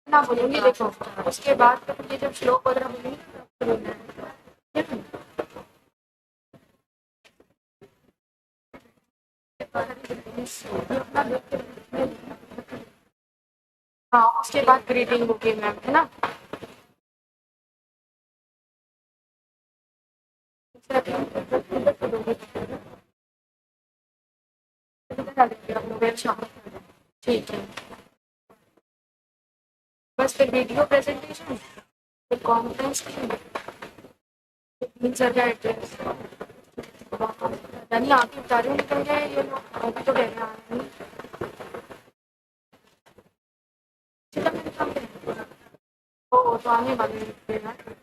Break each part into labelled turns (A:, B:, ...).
A: ना बोलूंगी देखो, उसके बाद तो मुझे जब श्लोक वगैरह बोलूंगी तो बोलना है, ठीक है? हाँ, उसके बाद ग्रीटिंग होगी मैम, है ना? ठीक है, बस फिर वीडियो प्रेजेंटेशन, फिर कॉन्फ्रेंस की, तीन जगह एड्रेस यानी आपकी उतारे निकल गए ये लोग, अभी तो कह रहे हैं चलो मेरे काम पे तो आने वाले हैं।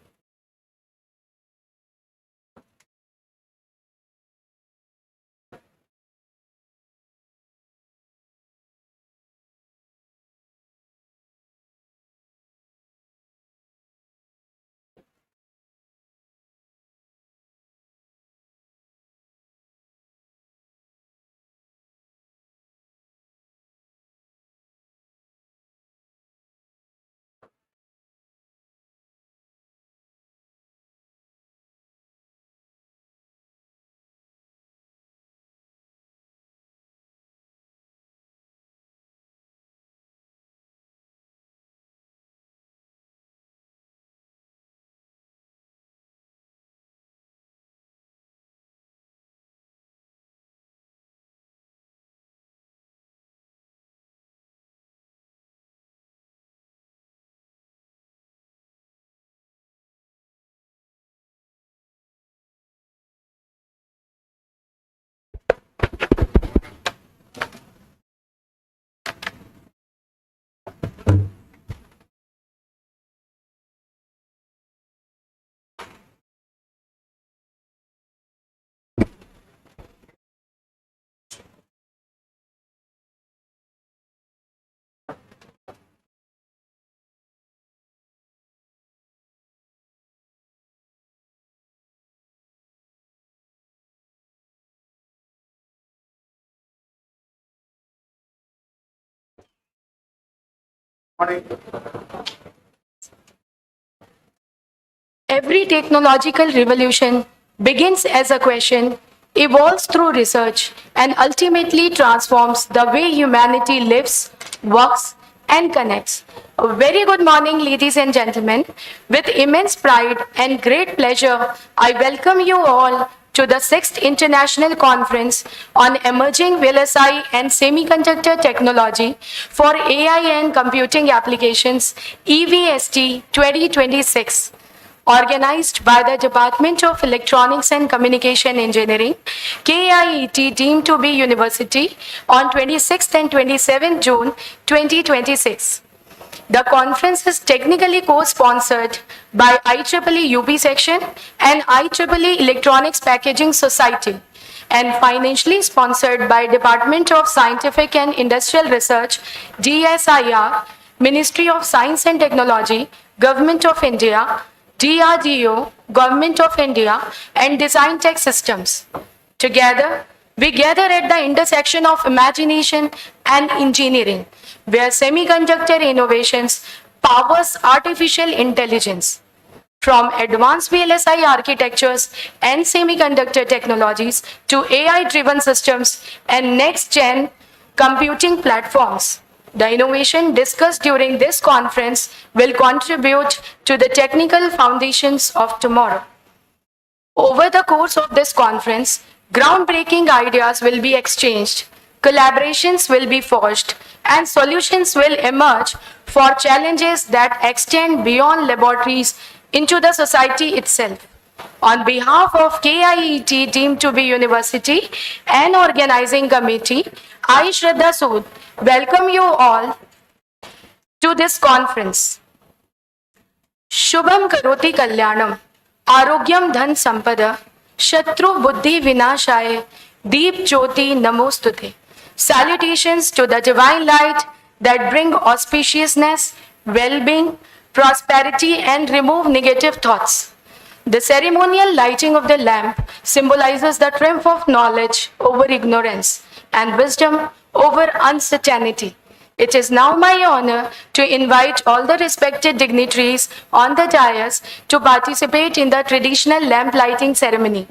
A: Every technological revolution begins as a question, evolves through research, and ultimately transforms the way humanity lives, works, and connects. A very good morning, ladies and gentlemen. With immense pride and great pleasure, I welcome you all to the 6th International Conference on Emerging VLSI and Semiconductor Technology for AI and Computing Applications, EVST 2026, organized by the Department of Electronics and Communication Engineering, KIET, deemed to be university on 26th and 27th June 2026. The conference is technically co-sponsored by IEEE UP section and IEEE Electronics Packaging Society and financially sponsored by Department of Scientific and Industrial Research, DSIR, Ministry of Science and Technology, Government of India, DRDO, Government of India, and Design Tech Systems. Together, we gather at the intersection of imagination and engineering, where semiconductor innovations powers artificial intelligence. From advanced VLSI architectures and semiconductor technologies to AI-driven systems and next-gen computing platforms, the innovation discussed during this conference will contribute to the technical foundations of tomorrow. Over the course of this conference, groundbreaking ideas will be exchanged, collaborations will be forged, and solutions will emerge for challenges that extend beyond laboratories into the society itself. On behalf of KIET deemed to be university and organizing committee, I, Shraddha Sood, welcome you all to this conference. Shubham Karoti Kalyanam, Arogyam Dhan Sampada, Shatru Buddhi Vinashaya, Deep Jyoti Namostute. Salutations to the divine light that bring auspiciousness, well-being, prosperity, and remove negative thoughts. The ceremonial lighting of the lamp symbolizes the triumph of knowledge over ignorance and wisdom over uncertainty. It is now my honor to invite all the respected dignitaries on the dais to participate in the traditional lamp lighting ceremony.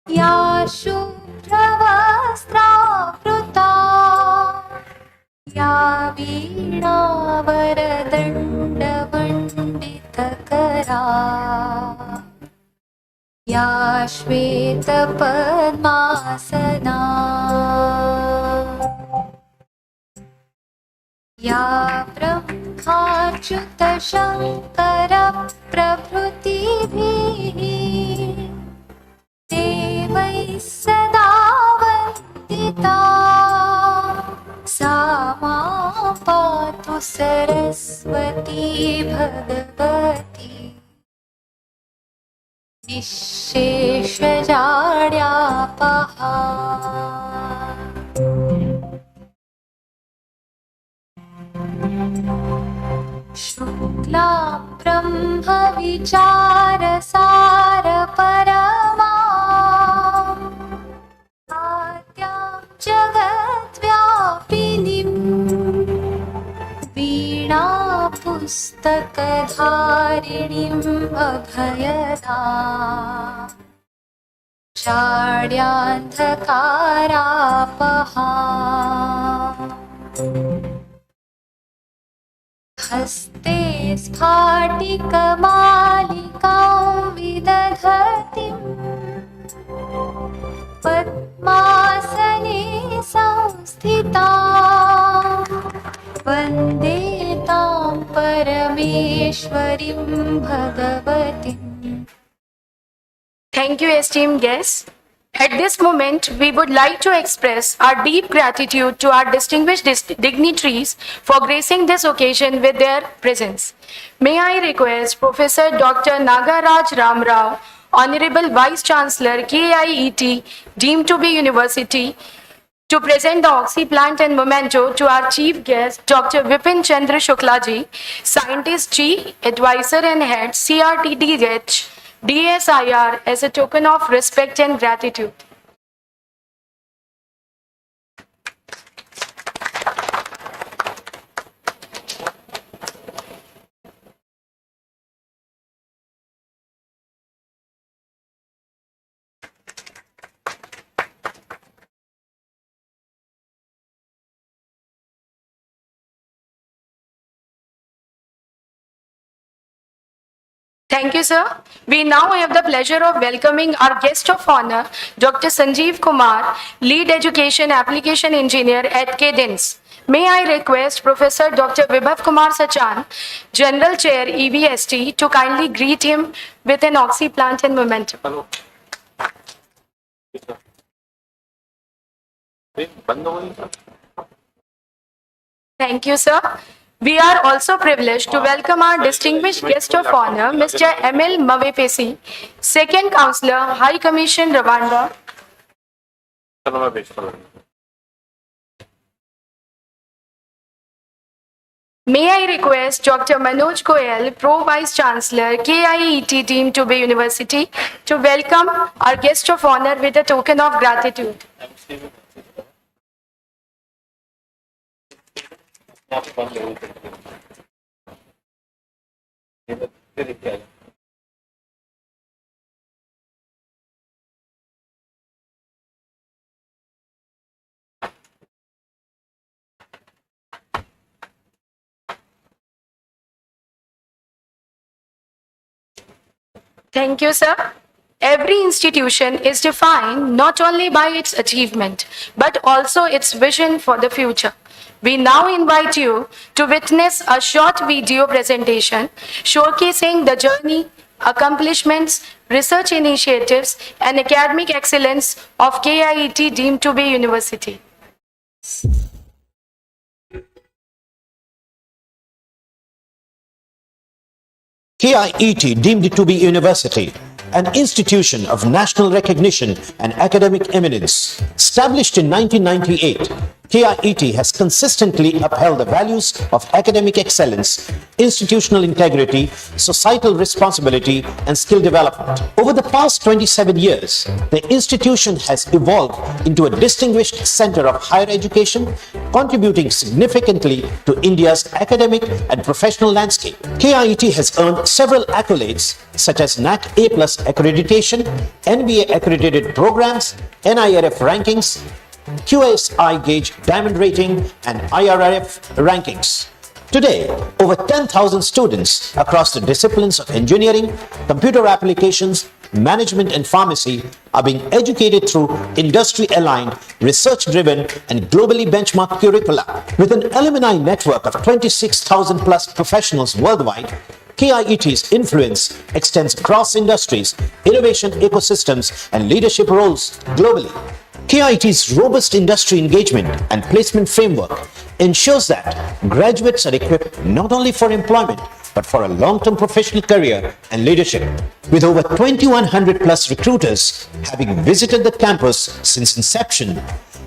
B: या शुभ्रवस्त्रावृता या वीणावरदण्डमण्डितकरा या श्वेतपद्मासना या ब्रह्माच्युतशङ्करप्रभृतिभिः देवैः सदा वन्दिता सा मां पातु सरस्वती भगवती निःशेषजाड्यापहा शुक्लां ब्रह्मविचारसारपरमाम् आद्यां जगद्व्यापिनीं वीणापुस्तकधारिणीम् अभयदाम् जाड्यान्धकारापहाम् हस्ते स्फाटिकमालिकां विदधतीं पद्मासने संस्थितां वन्दे तां परमेश्वरीं भगवतीम्.
A: Thank you, esteemed guests. At this moment, we would like to express our deep gratitude to our distinguished dignitaries for gracing this occasion with their presence. May I request Professor Dr. Nagaraj Ramrao, Honorable Vice Chancellor, KIET, deemed to be University, to present the Oxy plant and memento to our chief guest, Dr. Vipin Chandra Shuklaji, Scientist G, Advisor and Head, CRTDH, DSIR, as a token of respect and gratitude. Thank you, sir. We now have the pleasure of welcoming our guest of honor, Dr. Sanjeev Kumar, Lead Education Application Engineer at KIET. May I request Professor Dr. Vibhav Kumar Sachan, General Chair EVST, to kindly greet him with an Oxy plant and memento.
C: Hello.
A: Thank you, sir. We are also privileged to welcome our distinguished guest of honor, Mr. M.L. Mavepesi, Second Counselor, High Commission, Rwanda. May I request Dr. Manoj Goyal, Pro Vice Chancellor, KIET, deemed to be University, to welcome our guest of honor with a token of gratitude. Thank you, sir. Every institution is defined not only by its achievement, but also its vision for the future. We now invite you to witness a short video presentation showcasing the journey, accomplishments, research initiatives, and academic excellence of KIET deemed to be University.
D: KIET deemed to be University, an institution of national recognition and academic eminence. Established in 1998, KIET has consistently upheld the values of academic excellence, institutional integrity, societal responsibility, and skill development. Over the past 27 years, the institution has evolved into a distinguished center of higher education, contributing significantly to India's academic and professional landscape. KIET has earned several accolades such as NAC A+ accreditation, NBA accredited programs, NIRF rankings, QSI Gauge Diamond Rating, and IRF rankings. Today, over 10,000 students across the disciplines of engineering, computer applications, management, and pharmacy are being educated through industry-aligned, research-driven, and globally benchmarked curricula. With an alumni network of 26,000 plus professionals worldwide, KIET's influence extends across industries, innovation ecosystems, and leadership roles globally. KIET's robust industry engagement and placement framework ensures that graduates are equipped not only for employment, but for a long-term professional career and leadership. With over 2,100 plus recruiters having visited the campus since inception,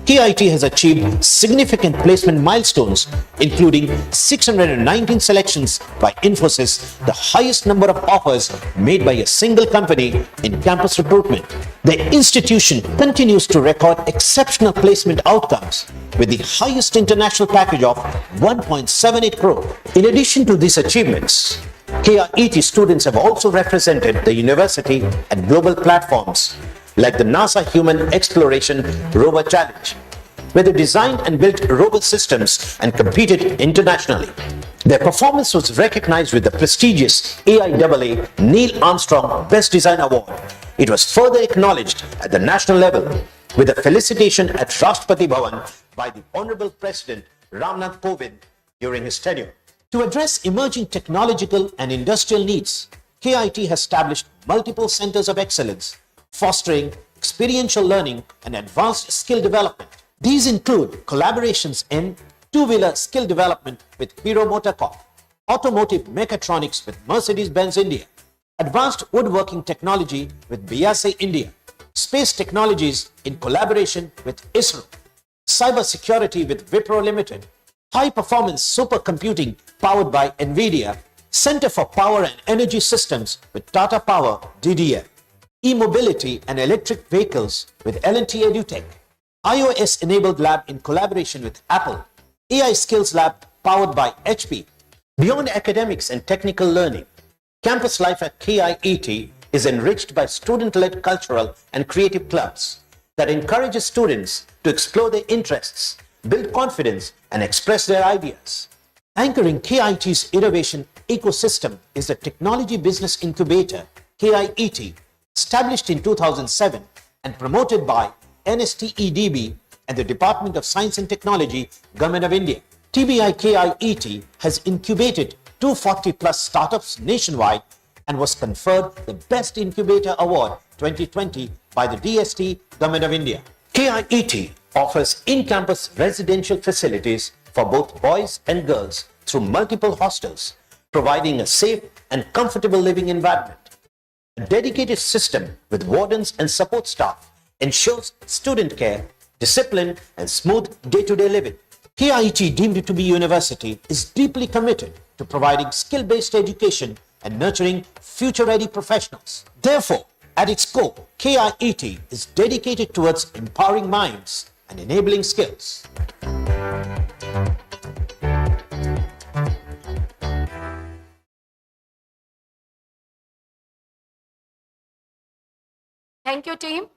D: KIET has achieved significant placement milestones, including 619 selections by Infosys, the highest number of offers made by a single company in campus recruitment. The institution continues to record exceptional placement outcomes with the highest international package of 1.78 crore. In addition to these achievements, KIET students have also represented the university at global platforms like the NASA Human Exploration Rover Challenge, where they designed and built robot systems and competed internationally. Their performance was recognized with the prestigious AIAA Neil Armstrong Best Design Award. It was further acknowledged at the national level with a felicitation at Rashtrapati Bhavan by the Honorable President Ramnath Kovind during his tenure. To address emerging technological and industrial needs, KIET has established multiple centers of excellence, fostering experiential learning and advanced skill development. These include collaborations in two-wheeler skill development with Hero MotoCorp, automotive mechatronics with Mercedes-Benz India, advanced woodworking technology with BSA India, space technologies in collaboration with ISRO, cyber security with Wipro Limited, high-performance supercomputing powered by NVIDIA, Center for Power and Energy Systems with Tata Power DDL, e-mobility and electric vehicles with L&T EduTech, iOS-enabled lab in collaboration with Apple, AI Skills Lab powered by HP. Beyond academics and technical learning, campus life at KIET is enriched by student-led cultural and creative clubs that encourages students to explore their interests, build confidence, and express their ideas. Anchoring KIET's innovation ecosystem is the Technology Business Incubator, KIET, established in 2007 and promoted by NSTEDB and the Department of Science and Technology, Government of India. TBI KIET has incubated 240 plus startups nationwide and was conferred the Best Incubator Award 2020 by the DST, Government of India. KIET offers in-campus residential facilities for both boys and girls through multiple hostels, providing a safe and comfortable living environment. A dedicated system with wardens and support staff ensures student care, discipline, and smooth day-to-day living. KIET, deemed to be university, is deeply committed to providing skill-based education and nurturing future-ready professionals. Therefore, at its core, KIET is dedicated towards empowering minds and enabling skills.
A: Thank you, team.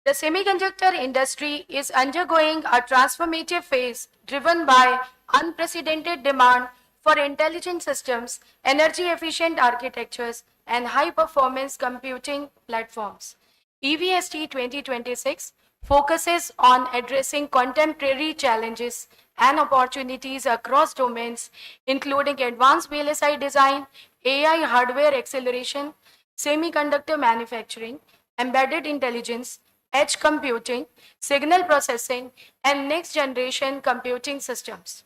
A: The semiconductor industry is undergoing a transformative phase driven by unprecedented demand for intelligent systems, energy-efficient architectures, and high-performance computing platforms. EVST-2026 focuses on addressing contemporary challenges and opportunities across domains, including advanced VLSI design, AI hardware acceleration, semiconductor manufacturing, embedded intelligence, edge computing, signal processing, and next-generation computing systems.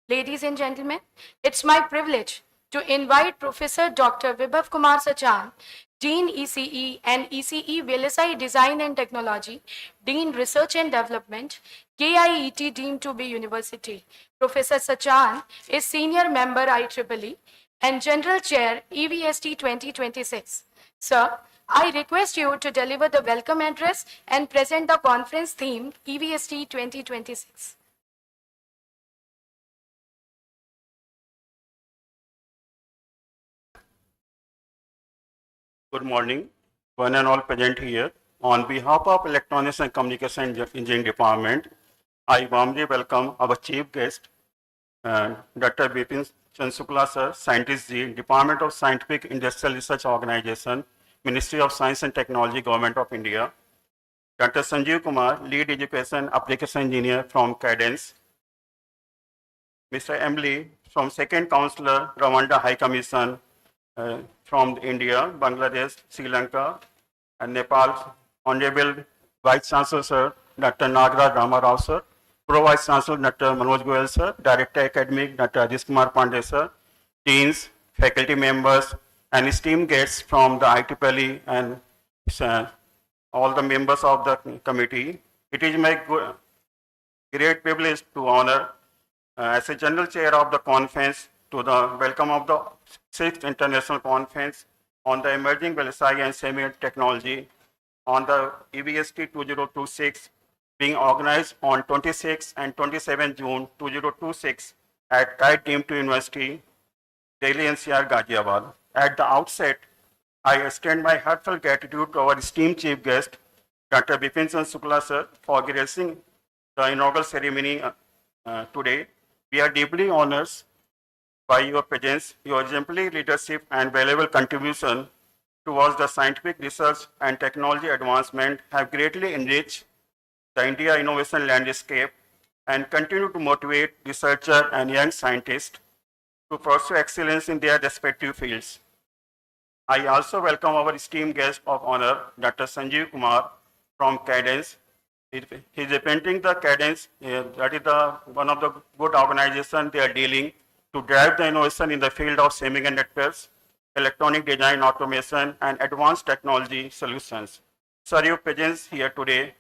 A: Ladies and gentlemen, it's my privilege to invite Professor Dr. Vibhav Kumar Sachan, Dean ECE and ECE VLSI Design and Technology, Dean Research and Development, KIET deemed to be University. Professor Sachan is Senior Member IEEE and General Chair EVST 2026. Sir, I request you to deliver the welcome address and present the conference theme EVST 2026.
C: Good morning, one and all present here. On behalf of Electronics and Communication Engineering Department, I warmly welcome our chief guest, Dr. Bipin Chand Shukla sir, Scientist G, Department of Scientific Industrial Research Organization, Ministry of Science and Technology, Government of India. Dr. Sanjeev Kumar, Lead Education Application Engineer from Cadence. Mr. Emily from Second Counselor, Rwanda High Commission, from India, Bangladesh, Sri Lanka, and Nepal. Honorable Vice Chancellor Sir, Dr. Nagaraj Ramarao Sir, Pro Vice Chancellor Dr. Manoj Goyal Sir, Director Academic Dr. Adish Kumar Pandey Sir, Deans, faculty members, and esteemed guests from the IEEE and all the members of the committee. It is my great privilege to honor as a General Chair of the conference to the welcome of the 6th International Conference on the Emerging VLSI and Semiconductor Technology on the EVST 2026 being organized on 26 and 27 June 2026 at KIET deemed to University, Delhi-NCR, Ghaziabad. At the outset, I extend my heartfelt gratitude to our esteemed chief guest, Dr. Bipin Chand Shukla sir, for gracing the inaugural ceremony today. We are deeply honored by your presence, your exemplary leadership and valuable contribution towards the scientific research and technology advancement have greatly enriched the India innovation landscape and continue to motivate researchers and young scientists to pursue excellence in their respective fields. I also welcome our esteemed guest of honor, Dr. Sanjeev Kumar from Cadence. He is representing the Cadence, that is one of the good organizations they are dealing to drive the innovation in the field of semiconductors, electronic design, automation, and advanced technology solutions. Sir, your presence here today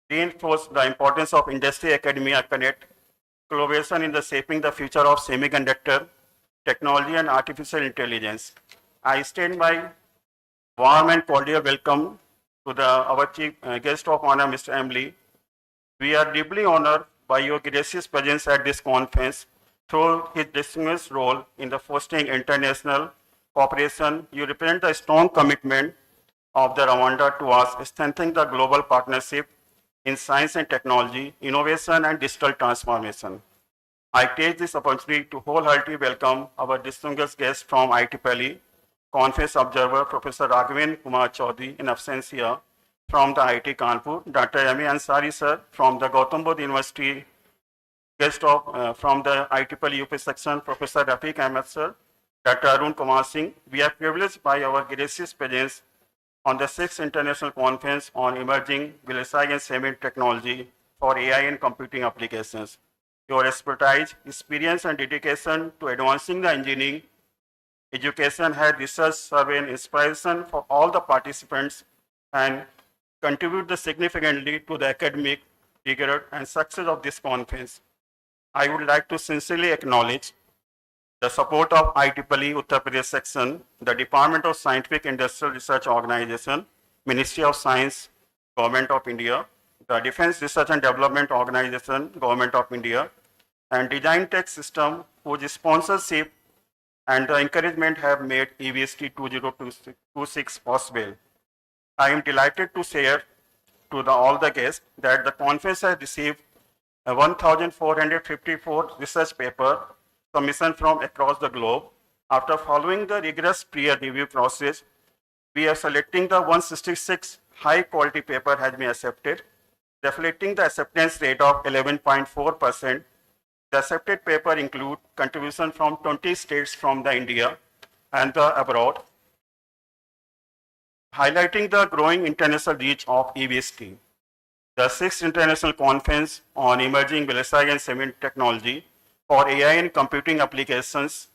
C: reinforces the importance of industry-academia connect, collaboration in the shaping the future of semiconductor technology and artificial intelligence. I extend my warm and cordial welcome to our chief guest of honor, Mr. Emily. We are deeply honored by your gracious presence at this conference. Through his distinguished role in the fostering international cooperation, you represent the strong commitment of the Rwanda towards strengthening the global partnership in science and technology, innovation, and digital transformation. I take this opportunity to wholeheartedly welcome our distinguished guest from IEEE, Conference Observer, Professor Raghavendra Kumar Chaudhary in absentia from the IIT Kanpur, Dr. M.A. Ansari sir from the Gautam Buddha University, guest of from the IEEE UP section, Professor Rafiq Ahmed sir, Dr. Arun Kumar Singh. We are privileged by our gracious presence on the 6th International Conference on Emerging VLSI and Semiconductor Technology for AI and Computing Applications. Your expertise, experience, and dedication to advancing the engineering education had research, survey, and inspiration for all the participants and contribute significantly to the academic rigor and success of this conference. I would like to sincerely acknowledge the support of IEEE Uttar Pradesh section, the Department of Scientific Industrial Research Organization, Ministry of Science, Government of India, the Defense Research and Development Organization, Government of India, and Design Tech System, whose sponsorship and the encouragement have made EVST 2026 possible. I am delighted to share to all the guests that the conference has received 1,454 research paper submission from across the globe. After following the rigorous peer review process, we are selecting the 166 high quality paper has been accepted, reflecting the acceptance rate of 11.4%. The accepted paper include contribution from 20 states from the India and the abroad, highlighting the growing international reach of EVST. The 6th International Conference on Emerging VLSI and Semiconductor Technology for AI and Computing Applications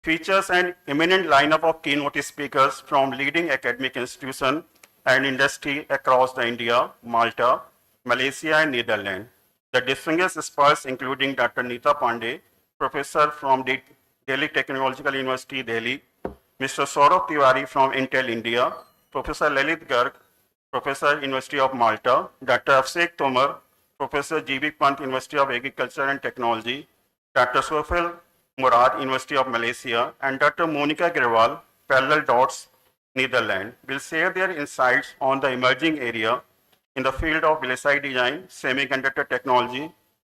C: features an eminent lineup of keynote speakers from leading academic institutions and industry across the India, Malta, Malaysia, and Netherlands. The distinguished speakers including Dr. Neeta Pandey, professor from the Delhi Technological University, Delhi, Mr. Saurabh Tiwari from Intel India, Professor Lalit Garg, Professor, University of Malta, Dr. Abhishek Tomar, Professor G.B. Pant, University of Agriculture and Technology, Dr. Sofil Murad, University of Malaysia, and Dr. Monica Grewal, Parallel Dots, Netherlands, will share their insights on the emerging area in the field of VLSI design, semiconductor technology,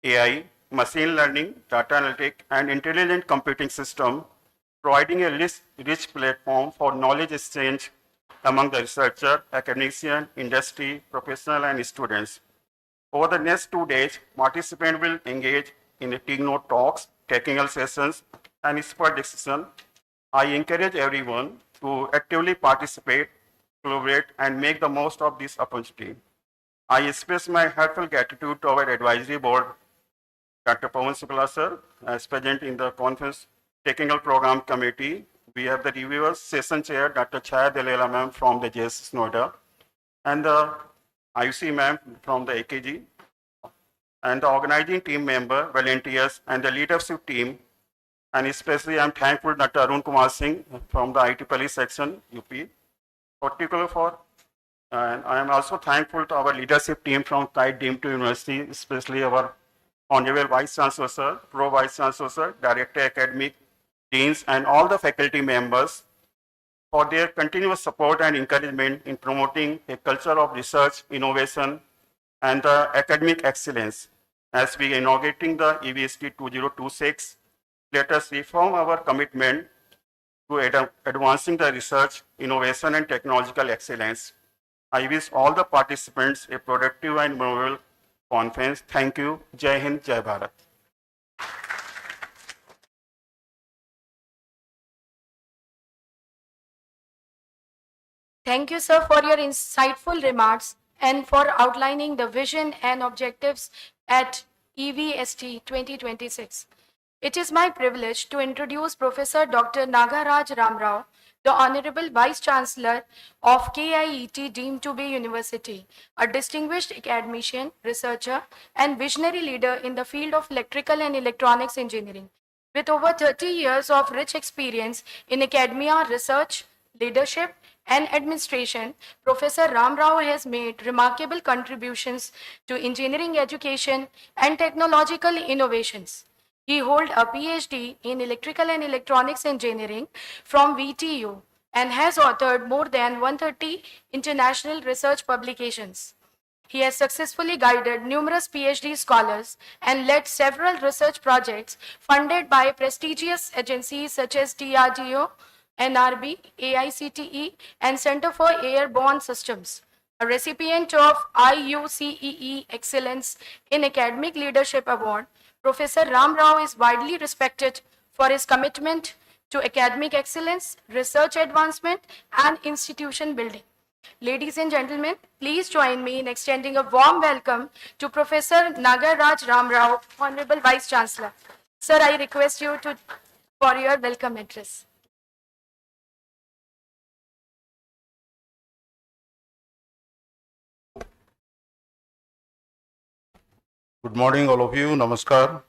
C: AI, machine learning, data analytics, and intelligent computing system, providing a rich platform for knowledge exchange among the researcher, academician, industry, professional, and students. Over the next 2 days, participants will engage in the keynote talks, technical sessions, and expert discussion. I encourage everyone to actively participate, collaborate, and make the most of this opportunity. I express my heartfelt gratitude to our advisory board, Dr. Pawan Sukla sir, as present in the conference technical program committee. We have the reviewers session chair, Dr. Chaya Delela ma'am from the JSS Noida, and the IUC ma'am from the AKG, and the organizing team member, volunteers, and the leadership team. And especially I'm thankful Dr. Arun Kumar Singh from the IEEE section, UP, particular for, and I am also thankful to our leadership team from KIET deemed to University, especially our Honorable Vice Chancellor sir, Pro Vice Chancellor sir, Director Academic, Deans, and all the faculty members for their continuous support and encouragement in promoting a culture of research, innovation, and the academic excellence. As we inaugurating the EVST-2026, let us reform our commitment to advancing the research, innovation, and technological excellence. I wish all the participants a productive and memorable conference. Thank you. Jai Hind, Jai Bharat.
A: Thank you, sir, for your insightful remarks and for outlining the vision and objectives at EVST 2026. It is my privilege to introduce Professor Dr. Nagaraj Ramrao, the Honorable Vice Chancellor of KIET deemed to be University, a distinguished academician, researcher, and visionary leader in the field of electrical and electronics engineering. With over 30 years of rich experience in academia, research, leadership, and administration, Professor Ram Rao has made remarkable contributions to engineering education and technological innovations. He holds a PhD in electrical and electronics engineering from VTU and has authored more than 130 international research publications. He has successfully guided numerous PhD scholars and led several research projects funded by prestigious agencies such as DRDO, NRB, AICTE, and Center for Airborne Systems. A recipient of IUCEE Excellence in Academic Leadership Award, Professor Ram Rao is widely respected for his commitment to academic excellence, research advancement, and institution building. Ladies and gentlemen, please join me in extending a warm welcome to Professor Nagaraj Ram Rao, Honorable Vice Chancellor. Sir, I request you for your welcome address.
E: Good morning, all of you. Namaskar.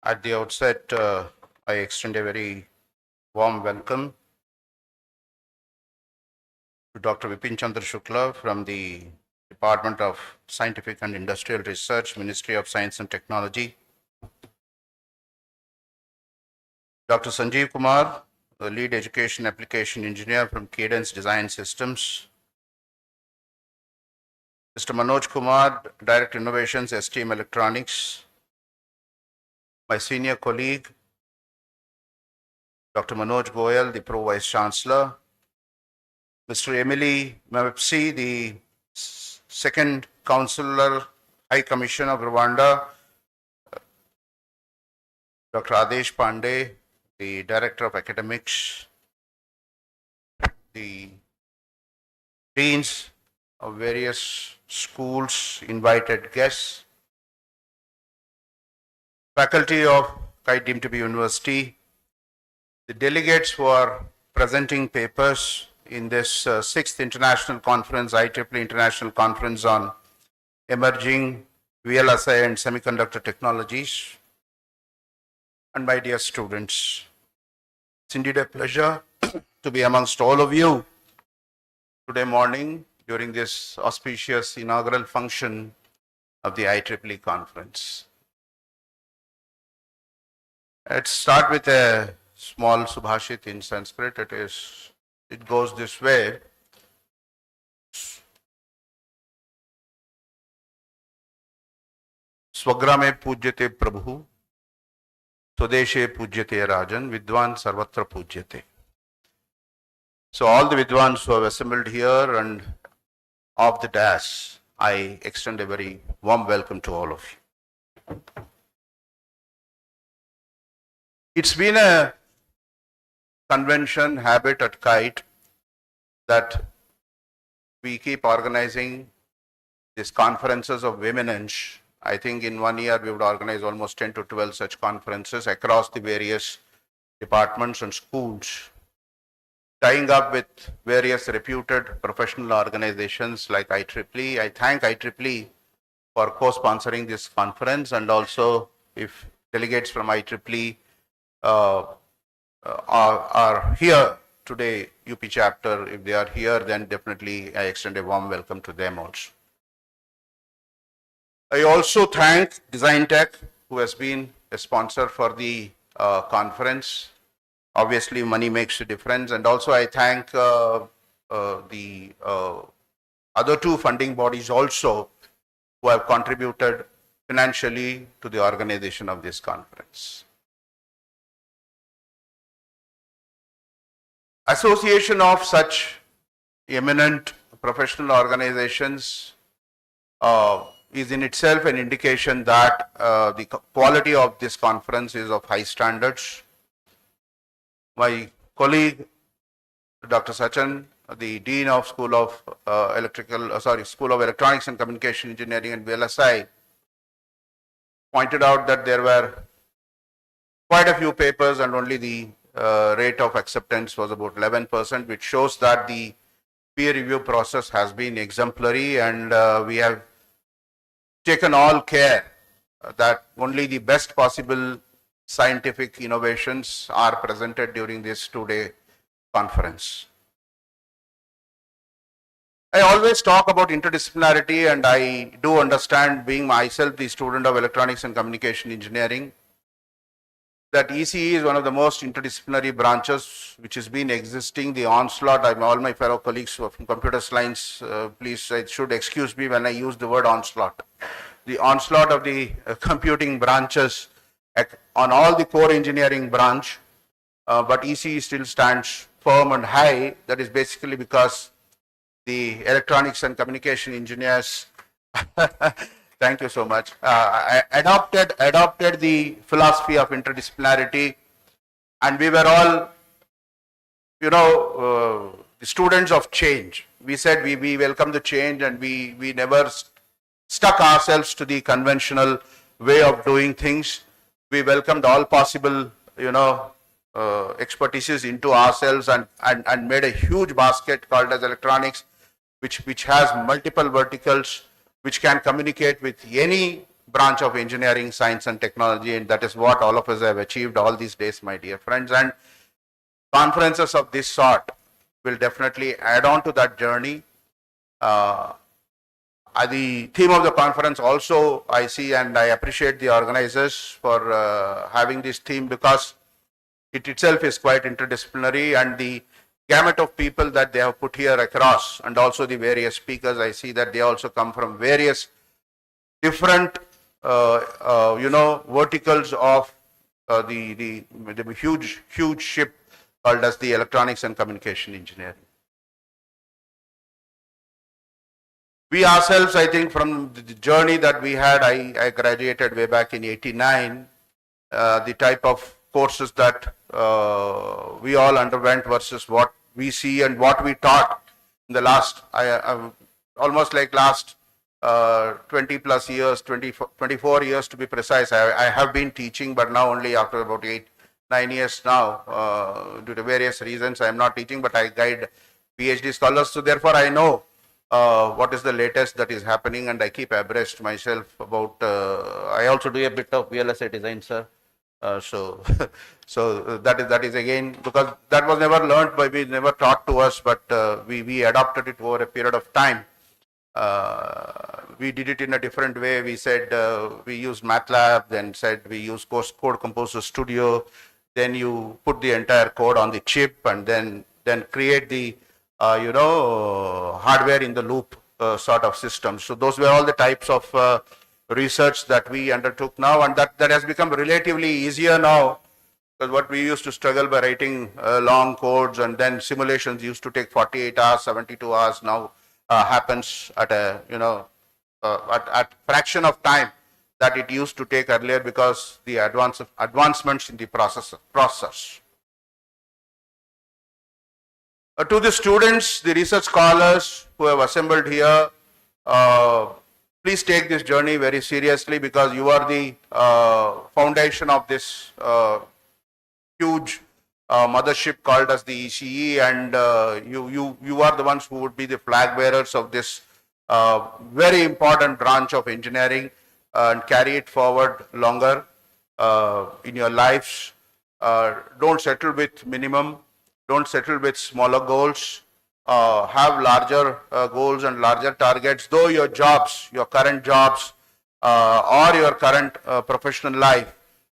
E: At the outset, I extend a very warm welcome to Dr. Vipin Chandra Shukla from the Department of Scientific and Industrial Research, Ministry of Science and Technology. Dr. Sanjeev Kumar, the Lead Education Application Engineer from Cadence Design Systems. Mr. Manoj Kumar, Director Innovations, STM Electronics. My senior colleague, Dr. Manoj Goyal, the Pro Vice Chancellor. Mr. Emily Mapsi, the Second Counselor, High Commission of Rwanda. Dr. Adesh Pandey, the Director of Academics. The Deans of various schools, invited guests, faculty of KIET deemed to be University, the delegates who are presenting papers in this 6th International Conference, IEEE International Conference on Emerging VLSI and Semiconductor Technologies, and my dear students. It's indeed a pleasure to be amongst all of you today morning during this auspicious inaugural function of the IEEE conference. Let's start with a small subhashit in Sanskrit. It goes this way. Swagrame pujyate prabhu, swadeshe pujyate rajan, vidwan sarvatra pujyate. So all the vidwans who have assembled here and off the dais, I extend a very warm welcome to all of you. It's been a convention, habit at KIET that we keep organizing these conferences of eminence. I think in 1 year we would organize almost 10 to 12 such conferences across the various departments and schools, tying up with various reputed professional organizations like IEEE. I thank IEEE for co-sponsoring this conference, and also if delegates from IEEE are here today, UP chapter, if they are here, then definitely I extend a warm welcome to them also. I also thank Design Tech, who has been a sponsor for the conference. Obviously, money makes a difference. And also I thank the other two funding bodies also who have contributed financially to the organization of this conference. Association of such eminent professional organizations is in itself an indication that the quality of this conference is of high standards. My colleague, Dr. Sachin, the Dean of School of School of Electronics and Communication Engineering and VLSI, pointed out that there were quite a few papers and only the rate of acceptance was about 11%, which shows that the peer review process has been exemplary, and we have taken all care that only the best possible scientific innovations are presented during this two-day conference. I always talk about interdisciplinarity, and I do understand, being myself the student of Electronics and Communication Engineering, that ECE is one of the most interdisciplinary branches which has been existing. The onslaught, all my fellow colleagues from computer science, please should excuse me when I use the word onslaught. The onslaught of the computing branches on all the core engineering branch, but ECE still stands firm and high. That is basically because the electronics and communication engineers thank you so much. Adopted the philosophy of interdisciplinarity, and we were all, the students of change. We said we welcome the change, and we never stuck ourselves to the conventional way of doing things. We welcomed all possible, expertises into ourselves, and made a huge basket called as electronics, which has multiple verticals, which can communicate with any branch of engineering, science and technology, and that is what all of us have achieved all these days, my dear friends. And conferences of this sort will definitely add on to that journey. The theme of the conference also I see, and I appreciate the organizers for having this theme, because it itself is quite interdisciplinary, and the gamut of people that they have put here across, and also the various speakers, I see that they also come from various different verticals of the huge ship called as the electronics and communication engineering. We ourselves, I think, from the journey that we had, I graduated way back in '89, the type of courses that we all underwent versus what we see and what we taught in the last, almost like last 20 plus years, 24 years to be precise. I have been teaching, but now only after about 8-9 9 years now. Due to various reasons, I am not teaching, but I guide PhD scholars. So therefore, I know what is the latest that is happening, and I keep abreast myself about. I also do a bit of VLSI design, sir. So, so that is again because that was never learned by me, never taught to us, but we adopted it over a period of time. We did it in a different way. We said we used MATLAB, then said we use Code Composer Studio. Then you put the entire code on the chip, and then create the hardware in the loop sort of system. So those were all the types of research that we undertook now, and that has become relatively easier now, because what we used to struggle by writing long codes, and then simulations used to take 48 hours, 72 hours, now happens at a at fraction of time that it used to take earlier, because the advancements in the process. To the students, the research scholars who have assembled here, please take this journey very seriously, because you are the foundation of this huge mothership called as the ECE, and you are the ones who would be the flag bearers of this very important branch of engineering, and carry it forward longer in your lives. Don't settle with minimum, don't settle with smaller goals. Have larger goals and larger targets, though your jobs, your current jobs or your current professional life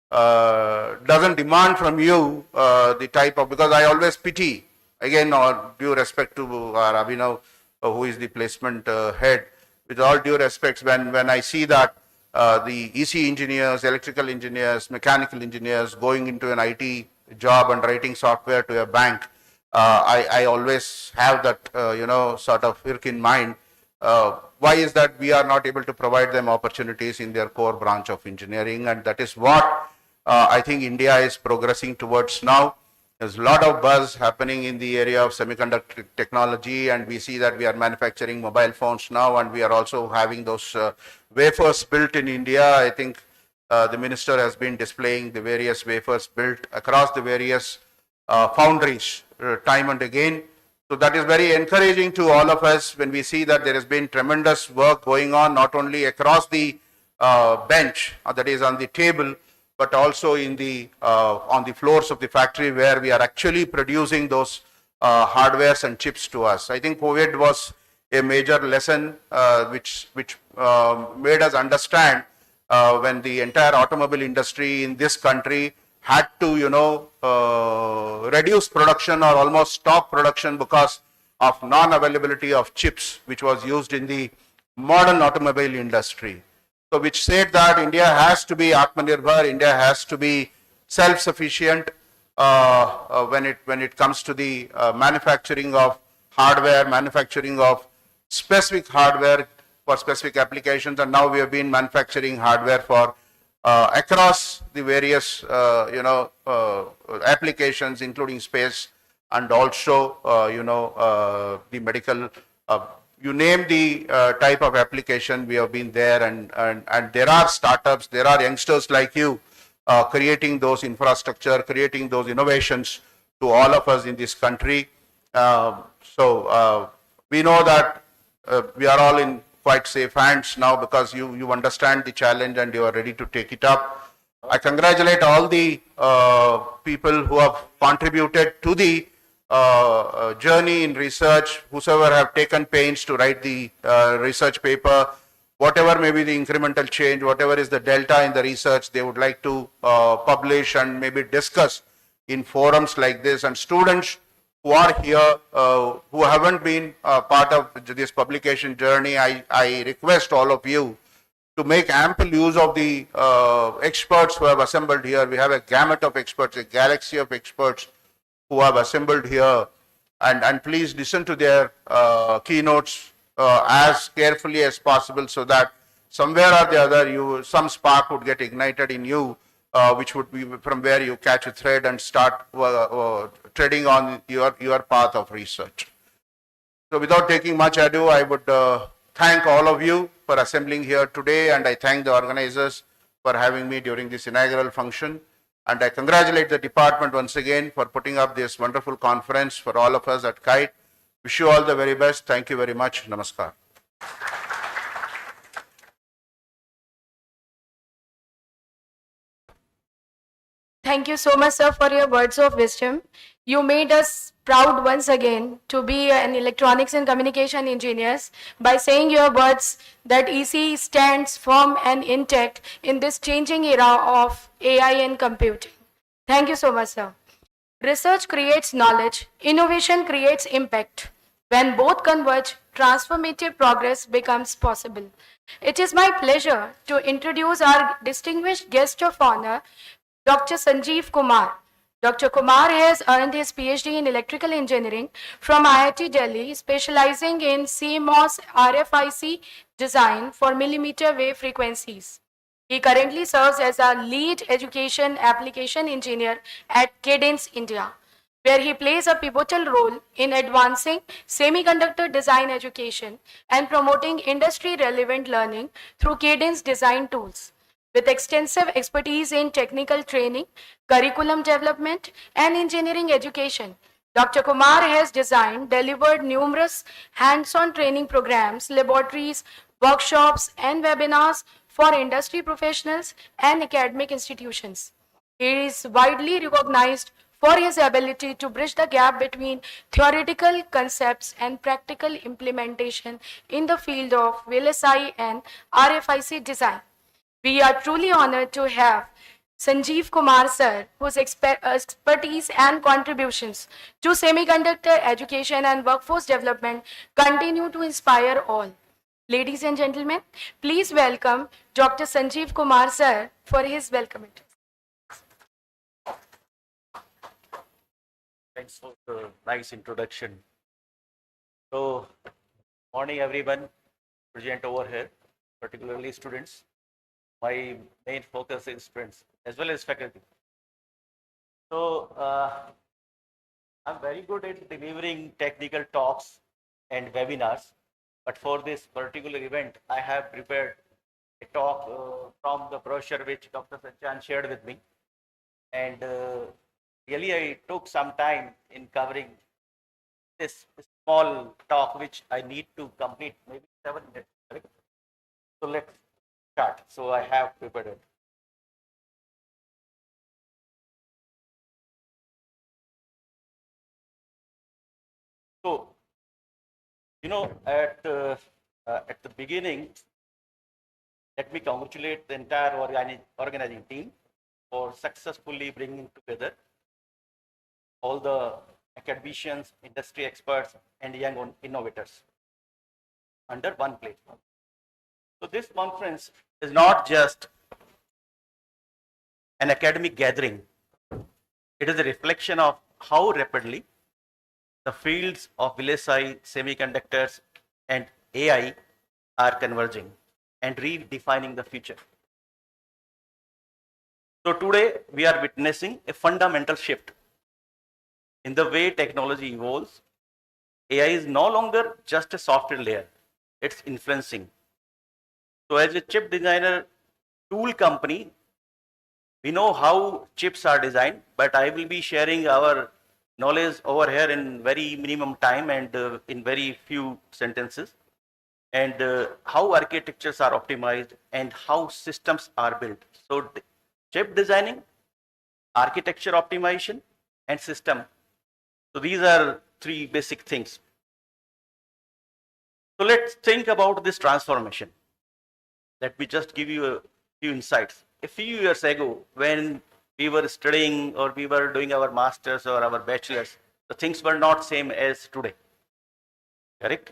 E: doesn't demand from you the type of, because I always pity, again, all due respect to Abhinav, who is the placement head, with all due respects, when I see that the EC engineers, electrical engineers, mechanical engineers going into an IT job and writing software to a bank, I always have that, sort of irk in mind. Why is that we are not able to provide them opportunities in their core branch of engineering? And that is what I think India is progressing towards now. There's a lot of buzz happening in the area of semiconductor technology, and we see that we are manufacturing mobile phones now, and we are also having those wafers built in India. I think the minister has been displaying the various wafers built across the various foundries time and again. So that is very encouraging to all of us when we see that there has been tremendous work going on, not only across the bench, that is on the table, but also in the on the floors of the factory, where we are actually producing those hardwares and chips to us. I think COVID was a major lesson which made us understand when the entire automobile industry in this country had to, reduce production or almost stop production because of non-availability of chips, which was used in the modern automobile industry. So which said that India has to be Atmanirbhar, India has to be self-sufficient when it comes to the manufacturing of hardware, manufacturing of specific hardware for specific applications, and now we have been manufacturing hardware for across the various applications, including space and also the medical. You name the type of application, we have been there, and there are startups, there are youngsters like you creating those infrastructure, creating those innovations to all of us in this country. So we know that we are all in quite safe hands now, because you understand the challenge and you are ready to take it up. I congratulate all the people who have contributed to the journey in research, whosoever have taken pains to write the research paper, whatever may be the incremental change, whatever is the delta in the research they would like to publish and maybe discuss in forums like this. And students who are here, who haven't been part of this publication journey, I request all of you to make ample use of the experts who have assembled here. We have a gamut of experts, a galaxy of experts who have assembled here, and please listen to their keynotes as carefully as possible, so that somewhere or the other some spark would get ignited in you, which would be from where you catch a thread and start treading on your path of research. So without taking much ado, I would thank all of you for assembling here today, and I thank the organizers for having me during this inaugural function. And I congratulate the department once again for putting up this wonderful conference for all of us at KIET. Wish you all the very best. Thank you very much. Namaskar.
A: Thank you so much, sir, for your words of wisdom. You made us proud once again to be an electronics and communication engineers by saying your words that EC stands firm and intact in this changing era of AI and computing. Thank you so much, sir. Research creates knowledge, innovation creates impact. When both converge, transformative progress becomes possible. It is my pleasure to introduce our distinguished guest of honor, Dr. Sanjeev Kumar. Dr. Kumar has earned his PhD in electrical engineering from IIT Delhi, specializing in CMOS RFIC design for millimeter wave frequencies. He currently serves as a lead education application engineer at Cadence India, where he plays a pivotal role in advancing semiconductor design education and promoting industry-relevant learning through Cadence design tools. With extensive expertise in technical training, curriculum development, and engineering education, Dr. Kumar has designed, delivered numerous hands-on training programs, laboratories, workshops, and webinars for industry professionals and academic institutions. He is widely recognized for his ability to bridge the gap between theoretical concepts and practical implementation in the field of VLSI and RFIC design. We are truly honored to have Sanjeev Kumar sir, whose expertise and contributions to semiconductor education and workforce development continue to inspire all. Ladies and gentlemen, please welcome Dr. Sanjeev Kumar sir for his welcome address.
F: Thanks for the nice introduction. So, morning everyone present over here, particularly students. My main focus is students as well as faculty. So, I'm very good at delivering technical talks and webinars, but for this particular event, I have prepared a talk from the brochure which Dr. Sachan shared with me. And really, I took some time in covering this small talk, which I need to complete maybe 7 minutes. Correct? So let's start. So I have prepared it. So, at the beginning, let me congratulate the entire organizing team for successfully bringing together all the academicians, industry experts, and young innovators under one platform. So this conference is not just an academic gathering. It is a reflection of how rapidly the fields of VLSI, semiconductors, and AI are converging and redefining the future. So today we are witnessing a fundamental shift in the way technology evolves. AI is no longer just a software layer, it's influencing. So as a chip designer tool company, we know how chips are designed, but I will be sharing our knowledge over here in very minimum time and in very few sentences, and how architectures are optimized and how systems are built. So chip designing, architecture optimization, and system. So these are 3 basic things. So let's think about this transformation. Let me just give you a few insights. A few years ago, when we were studying or we were doing our masters or our bachelors, the things were not same as today. Correct?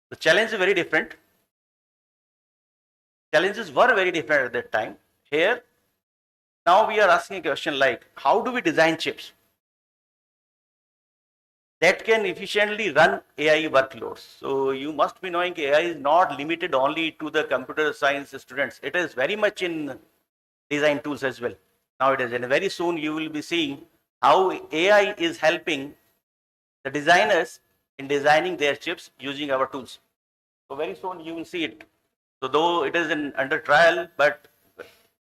F: The challenge is very different. Challenges were very different at that time. Here, now we are asking a question like, how do we design chips that can efficiently run AI workloads? So you must be knowing AI is not limited only to the computer science students. It is very much in design tools as well nowadays. And very soon you will be seeing how AI is helping the designers in designing their chips using our tools. So very soon you will see it. So though it is under trial, but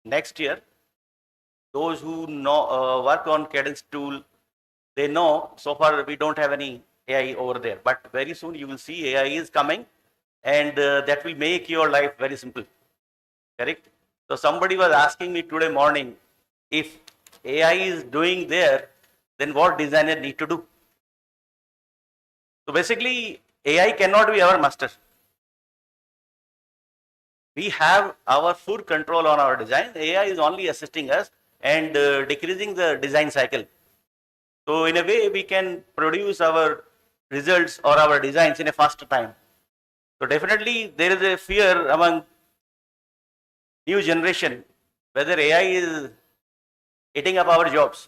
F: next year, those who know work on cadence tool, they know so far we don't have any AI over there, but very soon you will see AI is coming, and that will make your life very simple. Correct? So somebody was asking me today morning, if AI is doing there, then what designer need to do? So basically, AI cannot be our master. We have our full control on our design. AI is only assisting us and decreasing the design cycle. So in a way, we can produce our results or our designs in a faster time. So definitely there is a fear among new generation whether AI is eating up our jobs.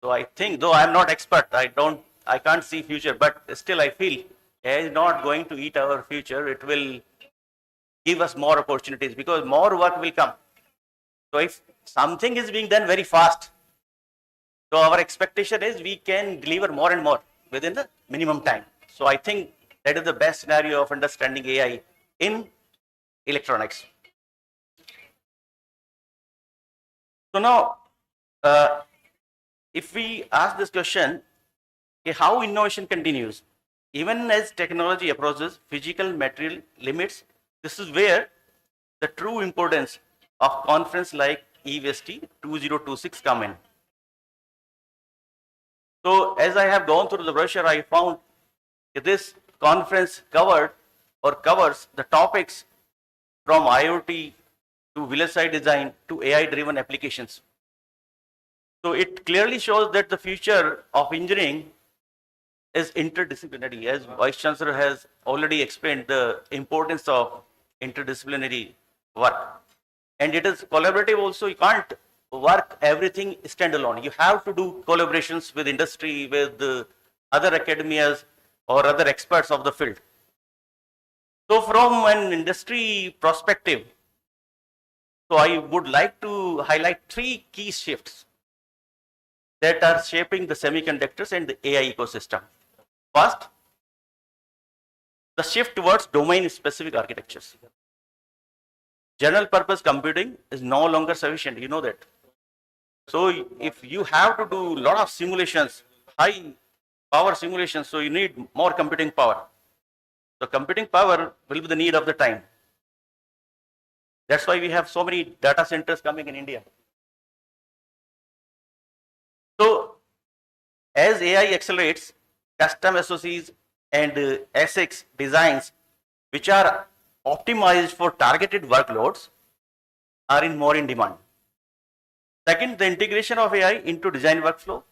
F: So I think, though I am not expert, I can't see future, but still I feel AI is not going to eat our future. It will give us more opportunities because more work will come. So if something is being done very fast, so our expectation is we can deliver more and more within the minimum time. So I think that is the best scenario of understanding AI in electronics. So now, if we ask this question, okay, how innovation continues, even as technology approaches physical material limits, this is where the true importance of conference like EVST-2026 come in. So as I have gone through the brochure, I found that this conference covers the topics from IoT to VLSI design to AI-driven applications. So it clearly shows that the future of engineering is interdisciplinary, as Vice Chancellor has already explained the importance of interdisciplinary work. And it is collaborative also. You can't work everything standalone. You have to do collaborations with industry, with other academias or other experts of the field. So from an industry perspective, so I would like to highlight three key shifts that are shaping the semiconductors and the AI ecosystem. First, the shift towards domain-specific architectures. General purpose computing is no longer sufficient, you know that. So if you have to do a lot of simulations, high power simulations, so you need more computing power. So computing power will be the need of the time. That's why we have so many data centers coming in India. So as AI accelerates, custom SoCs and ASICs designs which are optimized for targeted workloads are more in demand. Second, the integration of AI into design workflow.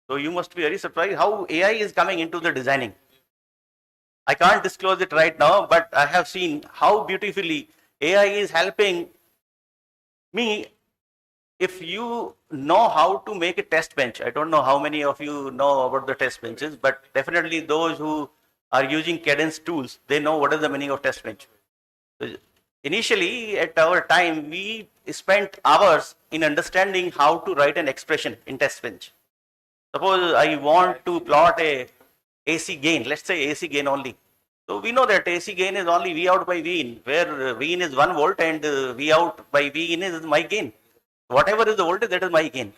F: So you must be very surprised how AI is coming into the designing. I can't disclose it right now, but I have seen how beautifully AI is helping me. If you know how to make a test bench, I don't know how many of you know about the test benches, but definitely those who are using cadence tools, they know what is the meaning of test bench. So initially, at our time, we spent hours in understanding how to write an expression in test bench. Suppose I want to plot a AC gain, let's say AC gain only. So we know that AC gain is only V out by V in, where V in is 1 volt and V out by V in is my gain. Whatever is the voltage, that is my gain.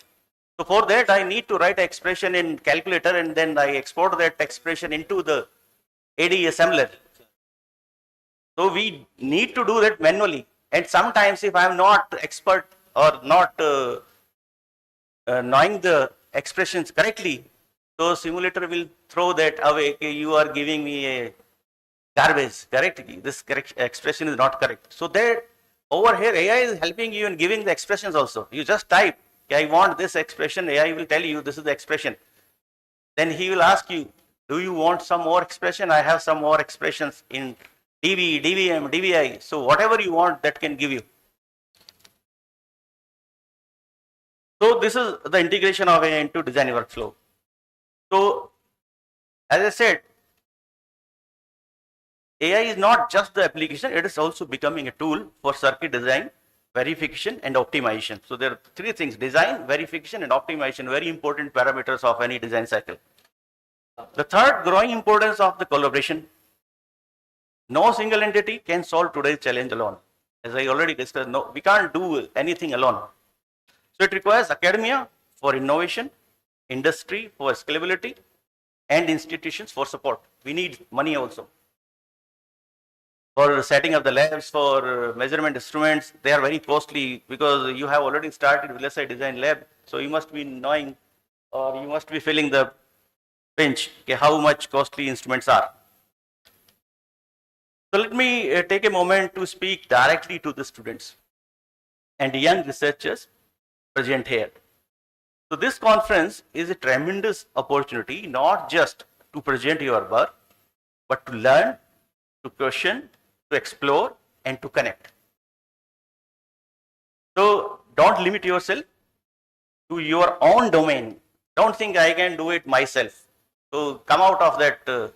F: So for that, I need to write an expression in calculator and then I export that expression into the AD assembler. So we need to do that manually. And sometimes if I am not expert or not knowing the expressions correctly, so simulator will throw that away. Okay, you are giving me a garbage, correct? This expression is not correct. So there, over here, AI is helping you in giving the expressions also. You just type, I want this expression, AI will tell you this is the expression. Then he will ask you, do you want some more expression? I have some more expressions in dB, dBm, dBi. So whatever you want, that can give you. So this is the integration of AI into design workflow. So as I said, AI is not just the application, it is also becoming a tool for circuit design, verification and optimization. So there are three things: design, verification and optimization, very important parameters of any design cycle. The third, growing importance of the collaboration. No single entity can solve today's challenge alone. As I already discussed, no, we can't do anything alone. So it requires academia for innovation, industry for scalability, and institutions for support. We need money also. For setting up the labs, for measurement instruments, they are very costly because you have already started VLSI design lab. So you must be knowing, or you must be feeling the pinch, okay, how much costly instruments are. So let me take a moment to speak directly to the students and young researchers present here. So this conference is a tremendous opportunity, not just to present your work, but to learn, to question, to explore, and to connect. So don't limit yourself to your own domain. Don't think I can do it myself. So come out of that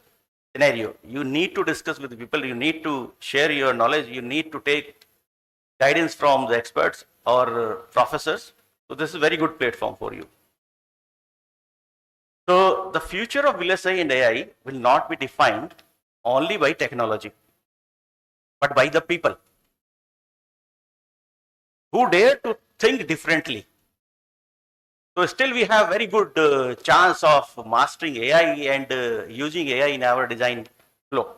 F: scenario. You need to discuss with people, you need to share your knowledge, you need to take guidance from the experts or professors. So this is a very good platform for you. So the future of VLSI and AI will not be defined only by technology, but by the people who dare to think differently. So still we have very good chance of mastering AI and using AI in our design flow.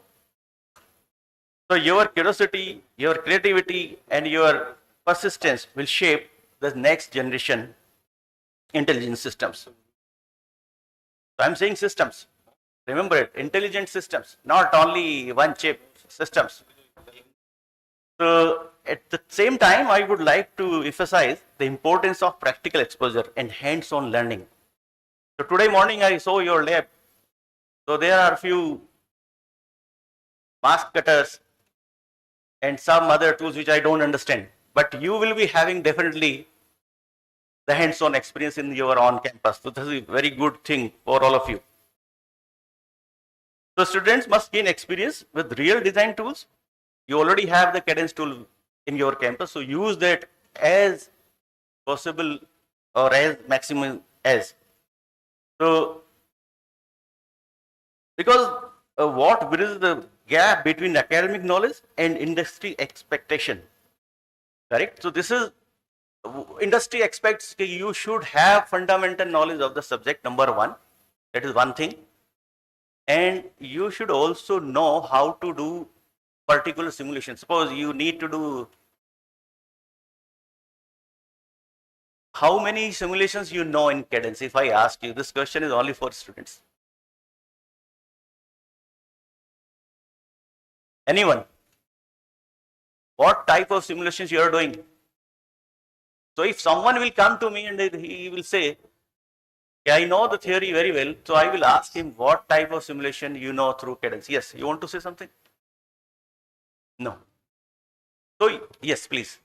F: So your curiosity, your creativity, and your persistence will shape the next generation intelligent systems. So I'm saying systems. Remember it, intelligent systems, not only one chip systems. So at the same time, I would like to emphasize the importance of practical exposure and hands-on learning. So today morning I saw your lab. So there are a few mask cutters and some other tools which I don't understand. But you will be having definitely the hands-on experience in your own campus. So this is a very good thing for all of you. So students must gain experience with real design tools. You already have the Cadence tool in your campus, so use that as possible or as maximum as. So because what bridges the gap between academic knowledge and industry expectation, correct? So this is, industry expects you should have fundamental knowledge of the subject, number one, that is one thing, and you should also know how to do particular simulation. Suppose you need to do, how many simulations you know in Cadence? If I ask you, this question is only for students. Anyone? What type of simulations you are doing? So if someone will come to me and he will say, yeah, I know the theory very well, so I will ask him what type of simulation you know through Cadence. Yes, you want to say something? No. So yes, please.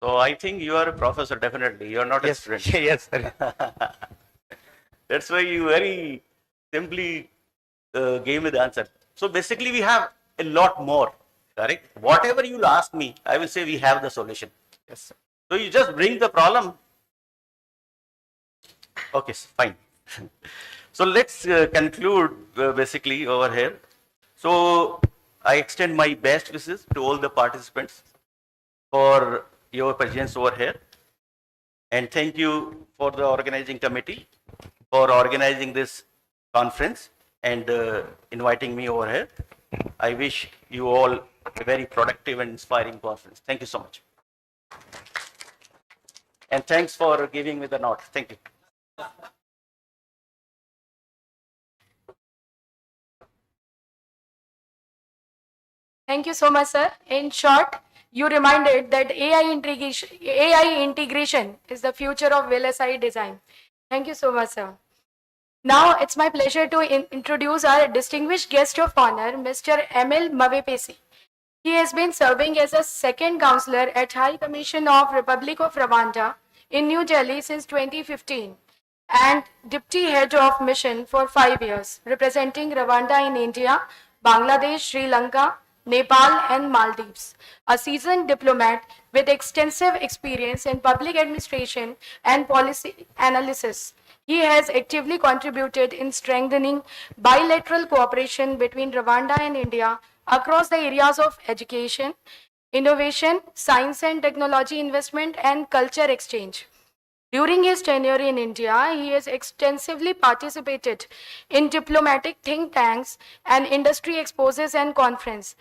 F: So I think you are a professor, definitely. You are not a student.
G: Yes, sir.
F: That's why you very simply gave me the answer. So basically we have a lot more, correct? Whatever you will ask me, I will say we have the solution.
G: Yes, sir.
F: So you just bring the problem. Okay, fine. So let's conclude basically over here. So I extend my best wishes to all the participants for your presence over here. And thank you for the organizing committee for organizing this conference and inviting me over here. I wish you all a very productive and inspiring conference. Thank you so much. And thanks for giving me the note. Thank you.
A: Thank you so much, sir. In short, you reminded that AI integration is the future of VLSI design. Thank you so much, sir. Now, it's my pleasure to introduce our distinguished guest of honor, Mr. Emil Mavepesi. He has been serving as a second counselor at High Commission of Republic of Rwanda in New Delhi since 2015 and Deputy Head of Mission for 5 years, representing Rwanda in India, Bangladesh, Sri Lanka, Nepal, and Maldives. A seasoned diplomat with extensive experience in public administration and policy analysis, he has actively contributed in strengthening bilateral cooperation between Rwanda and India across the areas of education, innovation, science and technology investment, and culture exchange. During his tenure in India, he has extensively participated in diplomatic think tanks and industry exposes and conference.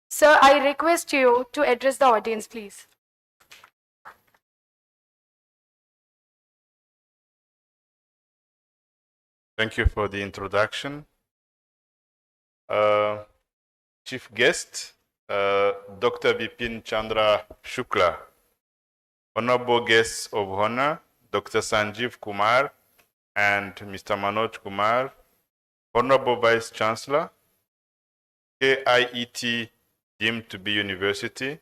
A: Sir, I request you to address the audience, please.
G: Thank you for the introduction. Chief guest, Dr. Vipin Chandra Shukla. Honorable guests of honor, Dr. Sanjeev Kumar and Mr. Manoj Kumar. Honorable Vice Chancellor, KIET deemed to be University,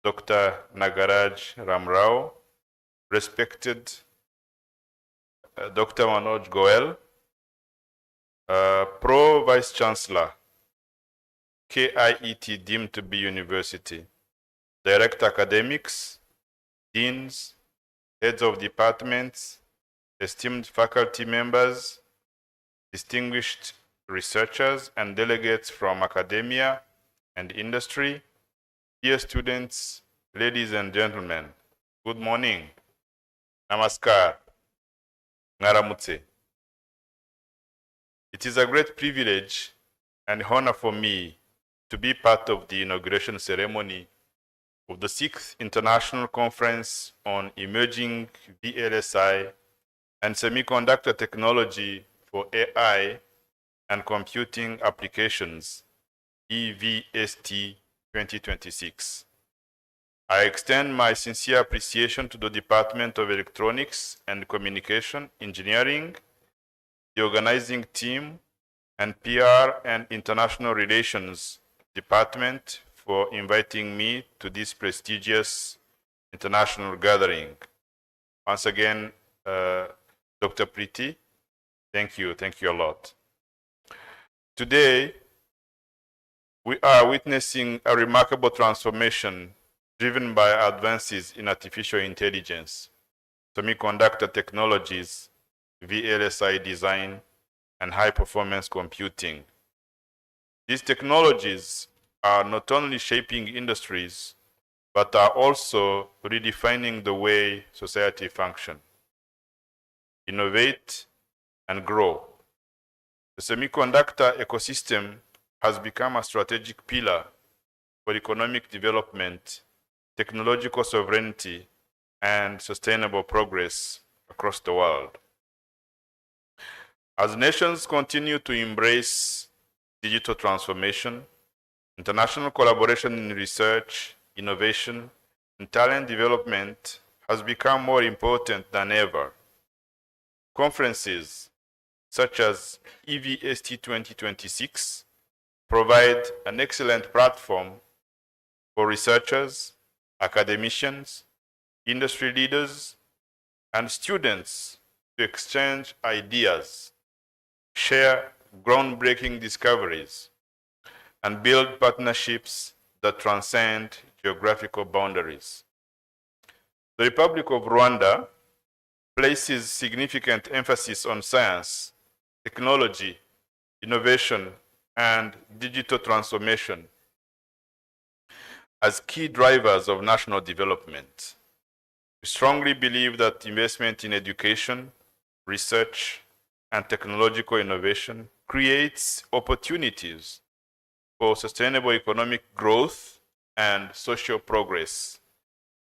G: Dr. Nagaraj Ramrao. Respected Dr. Manoj Goel, Pro Vice Chancellor, KIET deemed to be University, Direct Academics, Deans, Heads of Departments, esteemed faculty members, distinguished researchers and delegates from academia and industry, dear students, ladies and gentlemen, good morning. Namaskar. Ngaramutse. It is a great privilege and honor for me to be part of the inauguration ceremony of the 6th International Conference on Emerging VLSI and Semiconductor Technology for AI and Computing Applications, EVST-2026. I extend my sincere appreciation to the Department of Electronics and Communication Engineering, the organizing team, and PR and International Relations Department for inviting me to this prestigious international gathering. Once again, Dr. Preeti, thank you a lot. Today, we are witnessing a remarkable transformation driven by advances in artificial intelligence, semiconductor technologies, VLSI design, and high-performance computing. These technologies are not only shaping industries, but are also redefining the way society functions, innovate, and grow. The semiconductor ecosystem has become a strategic pillar for economic development, technological sovereignty, and sustainable progress across the world. As nations continue to embrace digital transformation, international collaboration in research, innovation, and talent development has become more important than ever. Conferences such as EVST-2026 provide an excellent platform for researchers, academicians, industry leaders, and students to exchange ideas, share groundbreaking discoveries, and build partnerships that transcend geographical boundaries. The Republic of Rwanda places significant emphasis on science, technology, innovation, and digital transformation as key drivers of national development. We strongly believe that investment in education, research, and technological innovation creates opportunities for sustainable economic growth and social progress.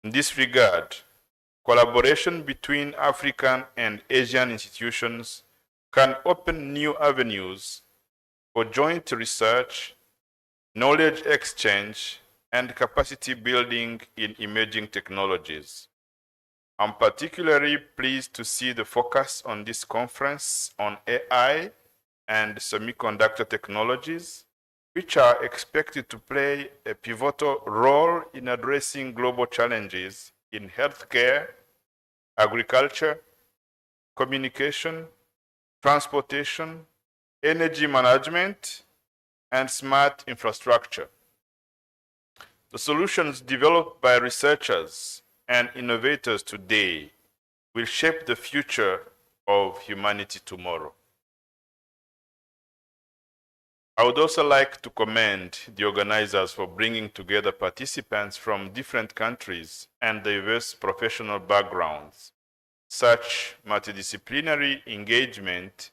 G: In this regard, collaboration between African and Asian institutions can open new avenues for joint research, knowledge exchange, and capacity building in emerging technologies. I'm particularly pleased to see the focus on this conference on AI and semiconductor technologies, which are expected to play a pivotal role in addressing global challenges in healthcare, agriculture, communication, transportation, energy management, and smart infrastructure. The solutions developed by researchers and innovators today will shape the future of humanity tomorrow. I would also like to commend the organizers for bringing together participants from different countries and diverse professional backgrounds. Such multidisciplinary engagement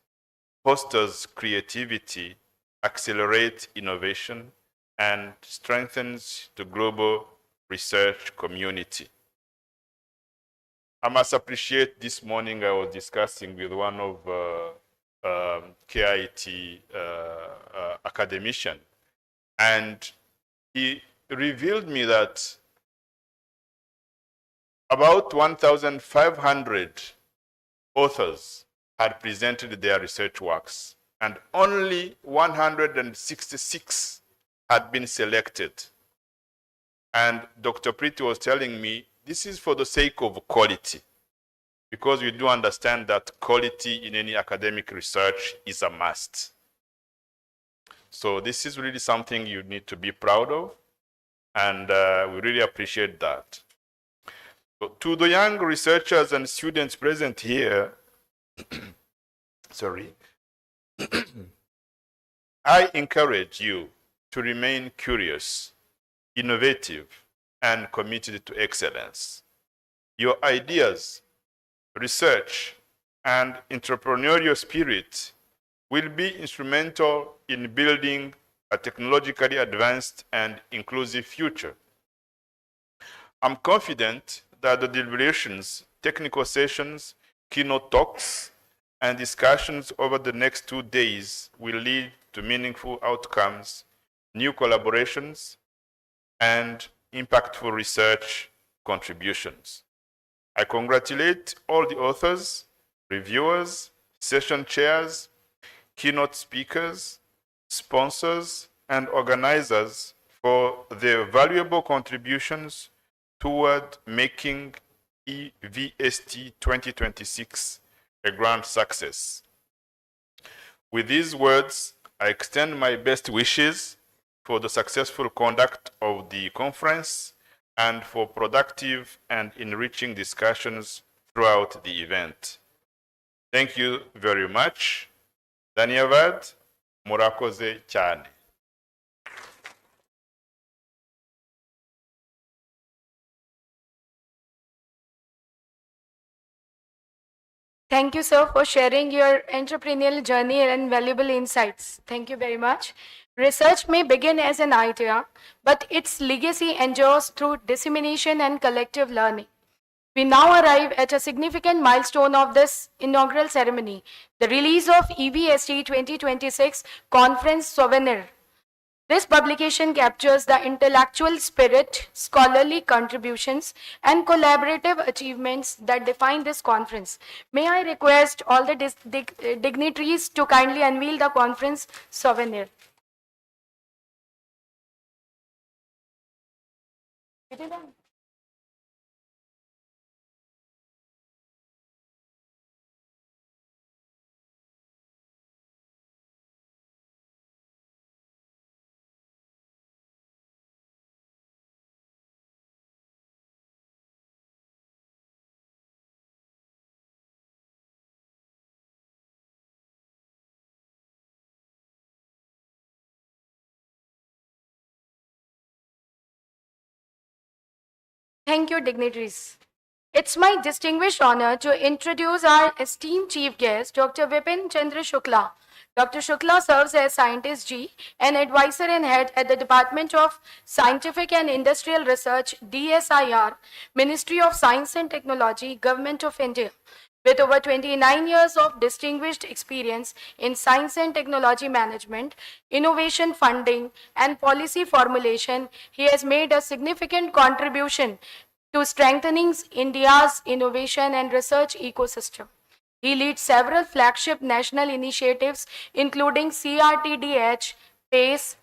G: fosters creativity, accelerates innovation, and strengthens the global research community. I must appreciate this morning I was discussing with one of KIET academician, and he revealed me that about 1,500 authors had presented their research works, and only 166 had been selected. And Dr. Preeti was telling me this is for the sake of quality, because we do understand that quality in any academic research is a must. So this is really something you need to be proud of, and we really appreciate that. So to the young researchers and students present here, sorry, I encourage you to remain curious, innovative, and committed to excellence. Your ideas, research, and entrepreneurial spirit will be instrumental in building a technologically advanced and inclusive future. I'm confident that the deliberations, technical sessions, keynote talks, and discussions over the next 2 days will lead to meaningful outcomes, new collaborations, and impactful research contributions. I congratulate all the authors, reviewers, session chairs, keynote speakers, sponsors, and organizers for their valuable contributions toward making EVST-2026 a grand success. With these words, I extend my best wishes for the successful conduct of the conference and for productive and enriching discussions throughout the event. Thank you very much. Dhanyavad, murakoze cyane.
A: Thank you, sir, for sharing your entrepreneurial journey and valuable insights. Thank you very much. Research may begin as an idea, but its legacy endures through dissemination and collective learning. We now arrive at a significant milestone of this inaugural ceremony, the release of EVST 2026 Conference Souvenir. This publication captures the intellectual spirit, scholarly contributions, and collaborative achievements that define this conference. May I request all the dignitaries to kindly unveil the conference souvenir. Thank you, dignitaries. It's my distinguished honor to introduce our esteemed chief guest, Dr. Vipin Chandra Shukla. Dr. Shukla serves as Scientist G, an advisor and head at the Department of Scientific and Industrial Research, DSIR, Ministry of Science and Technology, Government of India. With over 29 years of distinguished experience in science and technology management, innovation funding, and policy formulation, he has made a significant contribution to strengthening India's innovation and research ecosystem. He leads several flagship national initiatives, including CRTDH, PACE,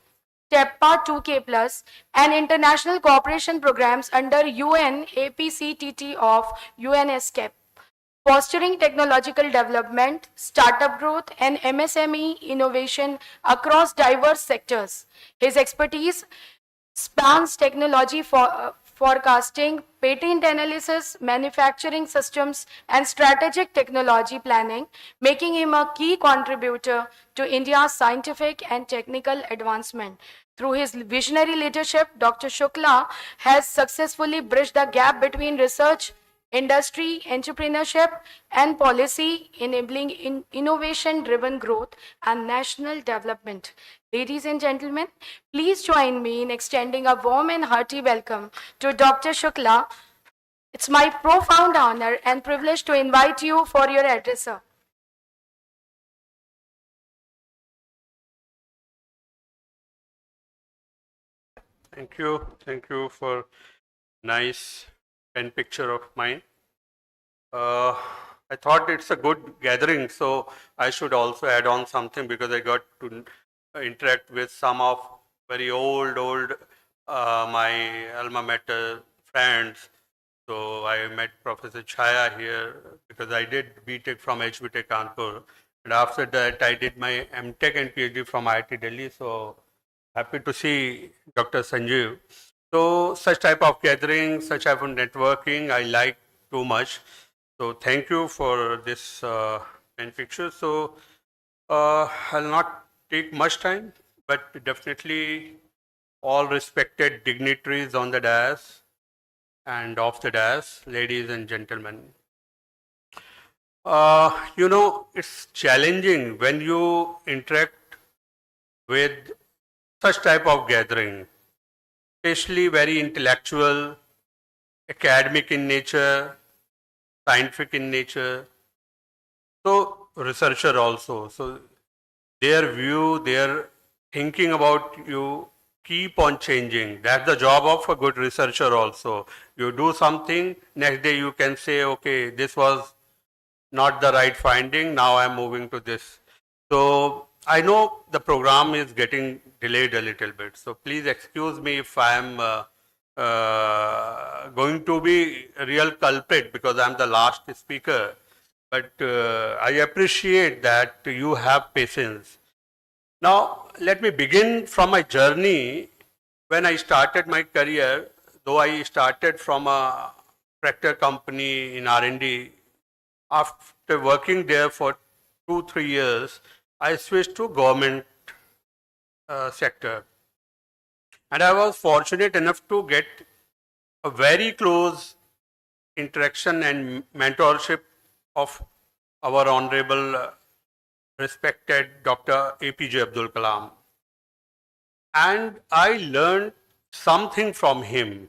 A: TEPPA 2K+, and international cooperation programs under UN APCTT of UNESCAP, fostering technological development, startup growth, and MSME innovation across diverse sectors. His expertise spans technology for forecasting, patent analysis, manufacturing systems, and strategic technology planning, making him a key contributor to India's scientific and technical advancement. Through his visionary leadership, Dr. Shukla has successfully bridged the gap between research, industry, entrepreneurship, and policy, enabling innovation-driven growth and national development. Ladies and gentlemen, please join me in extending a warm and hearty welcome to Dr. Shukla. It's my profound honor and privilege to invite you for your address, sir.
H: Thank you. Thank you for nice pen picture of mine. I thought it's a good gathering, so I should also add on something because I got to interact with some of very old my alma mater friends. So I met Professor Chaya here because I did BTech from HBTech Kanpur. And after that, I did my MTech and PhD from IIT Delhi. So happy to see Dr. Sanjeev. So such type of gathering, such type of networking, I like too much. So thank you for this pen picture. So I'll not take much time, but definitely all respected dignitaries on the dais and off the dais, ladies and gentlemen. You know, it's challenging when you interact with such type of gathering, especially very intellectual, academic in nature, scientific in nature, so researcher also. So their view, their thinking about you keep on changing. That's the job of a good researcher also. You do something, next day you can say, okay, this was not the right finding, now I'm moving to this. So I know the program is getting delayed a little bit, so please excuse me if I'm going to be a real culprit because I'm the last speaker. But I appreciate that you have patience. Now, let me begin from my journey. When I started my career, though I started from a tractor company in R&D, after working there for 2-3 years, I switched to government sector. And I was fortunate enough to get a very close interaction and mentorship of our honorable respected Dr. APJ Abdul Kalam. And I learned something from him,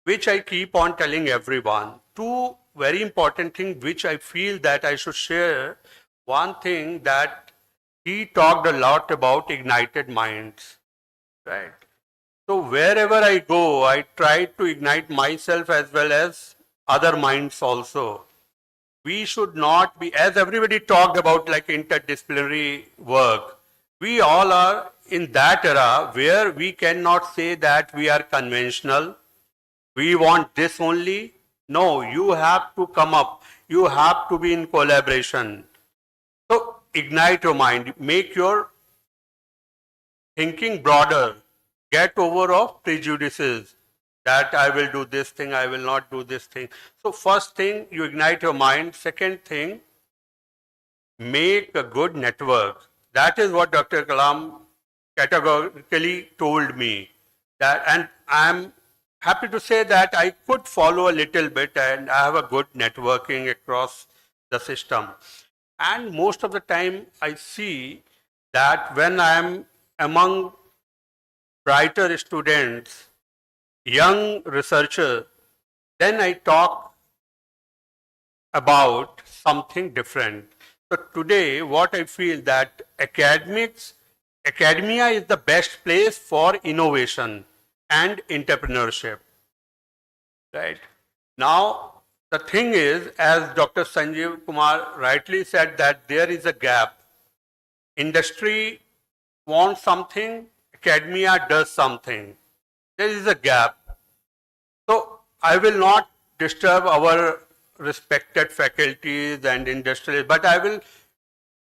H: which I keep on telling everyone. Two very important things which I feel that I should share. One thing that he talked a lot about ignited minds, right? So wherever I go, I try to ignite myself as well as other minds also. We should not be, as everybody talked about like interdisciplinary work, we all are in that era where we cannot say that we are conventional, we want this only. No, you have to come up, you have to be in collaboration. So ignite your mind, make your thinking broader, get over of prejudices that I will do this thing, I will not do this thing. So first thing, you ignite your mind. Second thing, make a good network. That is what Dr. Kalam categorically told me. That, and I'm happy to say that I could follow a little bit and I have a good networking across the system. And most of the time I see that when I'm among brighter students, young researcher, then I talk about something different. So today, what I feel that academia is the best place for innovation and entrepreneurship, right? Now, the thing is, as Dr. Sanjeev Kumar rightly said, that there is a gap. Industry wants something, academia does something. There is a gap. So I will not disturb our respected faculties and industrialists, but I will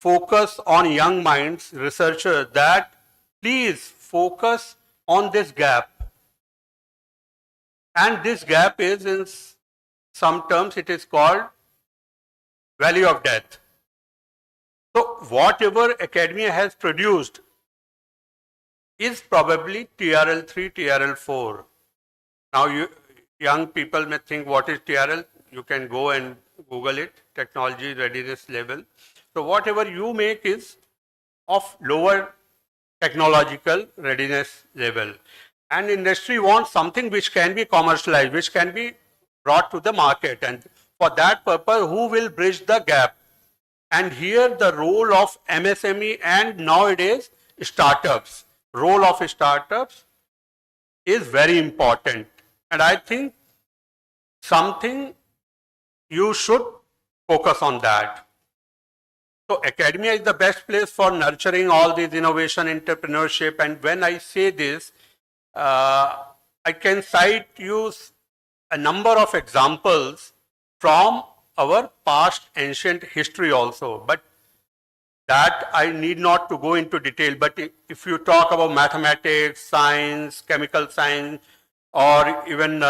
H: focus on young minds, researchers, that please focus on this gap. And this gap is, in some terms, it is called valley of death. So whatever academia has produced is probably TRL3, TRL4. Now young people may think, what is TRL? You can go and Google it, technology readiness level. So whatever you make is of lower technological readiness level. And industry wants something which can be commercialized, which can be brought to the market. And for that purpose, who will bridge the gap? And here the role of MSME and nowadays startups, role of startups is very important. And I think something you should focus on that. So academia is the best place for nurturing all these innovation, entrepreneurship. And when I say this, I can cite you a number of examples from our past ancient history also, but that I need not to go into detail. But if you talk about mathematics, science, chemical science, or even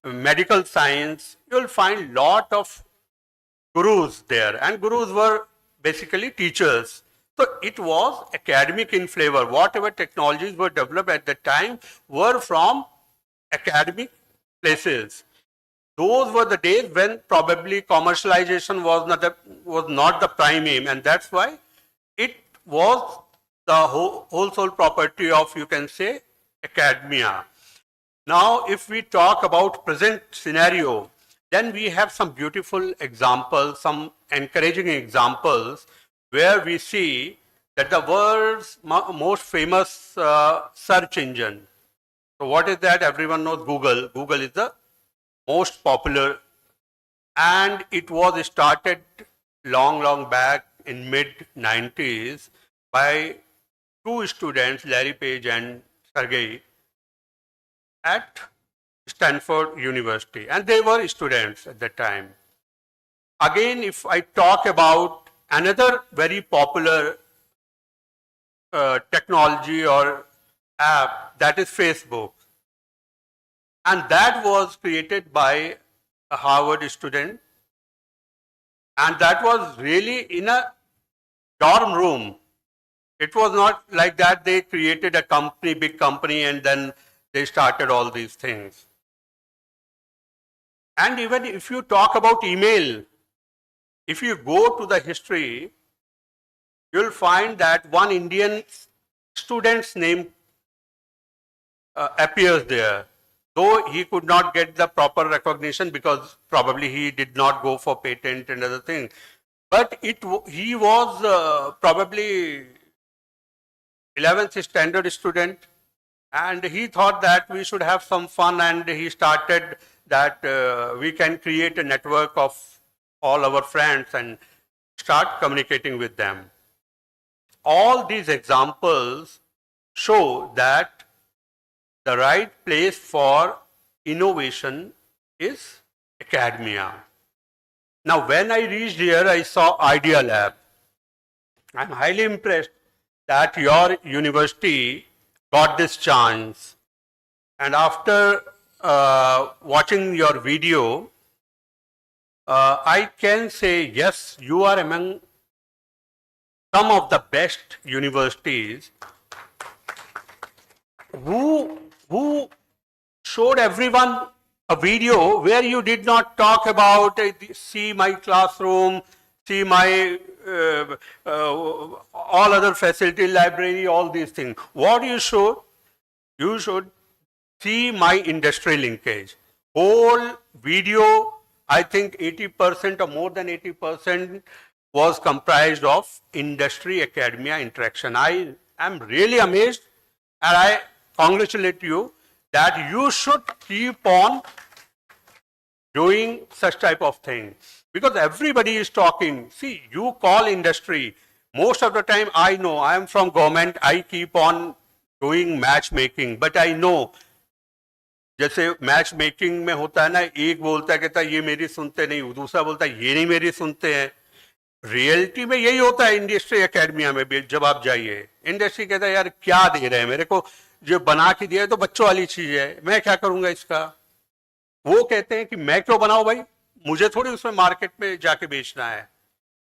H: medical science, you will find lot of gurus there, and gurus were basically teachers. So it was academic in flavor. Whatever technologies were developed at the time were from academic places. Those were the days when probably commercialization was not the prime aim, and that's why it was the whole sole property of, you can say, academia. Now, if we talk about present scenario, then we have some beautiful examples, some encouraging examples, where we see that the world's most famous search engine. So what is that? Everyone knows Google. Google is the most popular, and it was started long back in mid-90s by two students, Larry Page and Sergey, at Stanford University, and they were students at that time. Again, if I talk about another very popular technology or app, that is Facebook. And that was created by a Harvard student. And that was really in a dorm room. It was not like that they created a company, big company, and then they started all these things. And even if you talk about email, if you go to the history, you'll find that one Indian student's name appears there, though he could not get the proper recognition because probably he did not go for patent and other things. But he was probably 11th standard student, and he thought that we should have some fun, and he started that we can create a network of all our friends and start communicating with them. All these examples show that the right place for innovation is academia. Now, when I reached here, I saw Idea Lab. I'm highly impressed that your university got this chance. And after watching your video, I can say, yes, you are among some of the best universities who showed everyone a video where you did not talk about, see my classroom, see my all other facility, library, all these things. What you should? You should see my industry linkage. Whole video, I think 80% or more than 80% was comprised of industry academia interaction. I am really amazed, and I congratulate you that you should keep on doing such type of thing, because everybody is talking. See, you call industry. Most of the time, I know, I am from government, I keep on doing matchmaking, but I know, जैसे match making में होता है ना, एक बोलता है कहता है ये मेरी सुनते नहीं, दूसरा बोलता है ये नहीं मेरी सुनते हैं. रियलिटी में यही होता है इंडस्ट्री एकेडमिया में भी. जब आप जाइए, इंडस्ट्री कहता है यार क्या दे रहे हैं मेरे को, जो बना के दिया है तो बच्चों वाली चीज है, मैं क्या करूंगा इसका। वो कहते हैं कि मैं क्यों बनाऊं भाई, मुझे थोड़ी उसमें मार्केट में जाके बेचना है।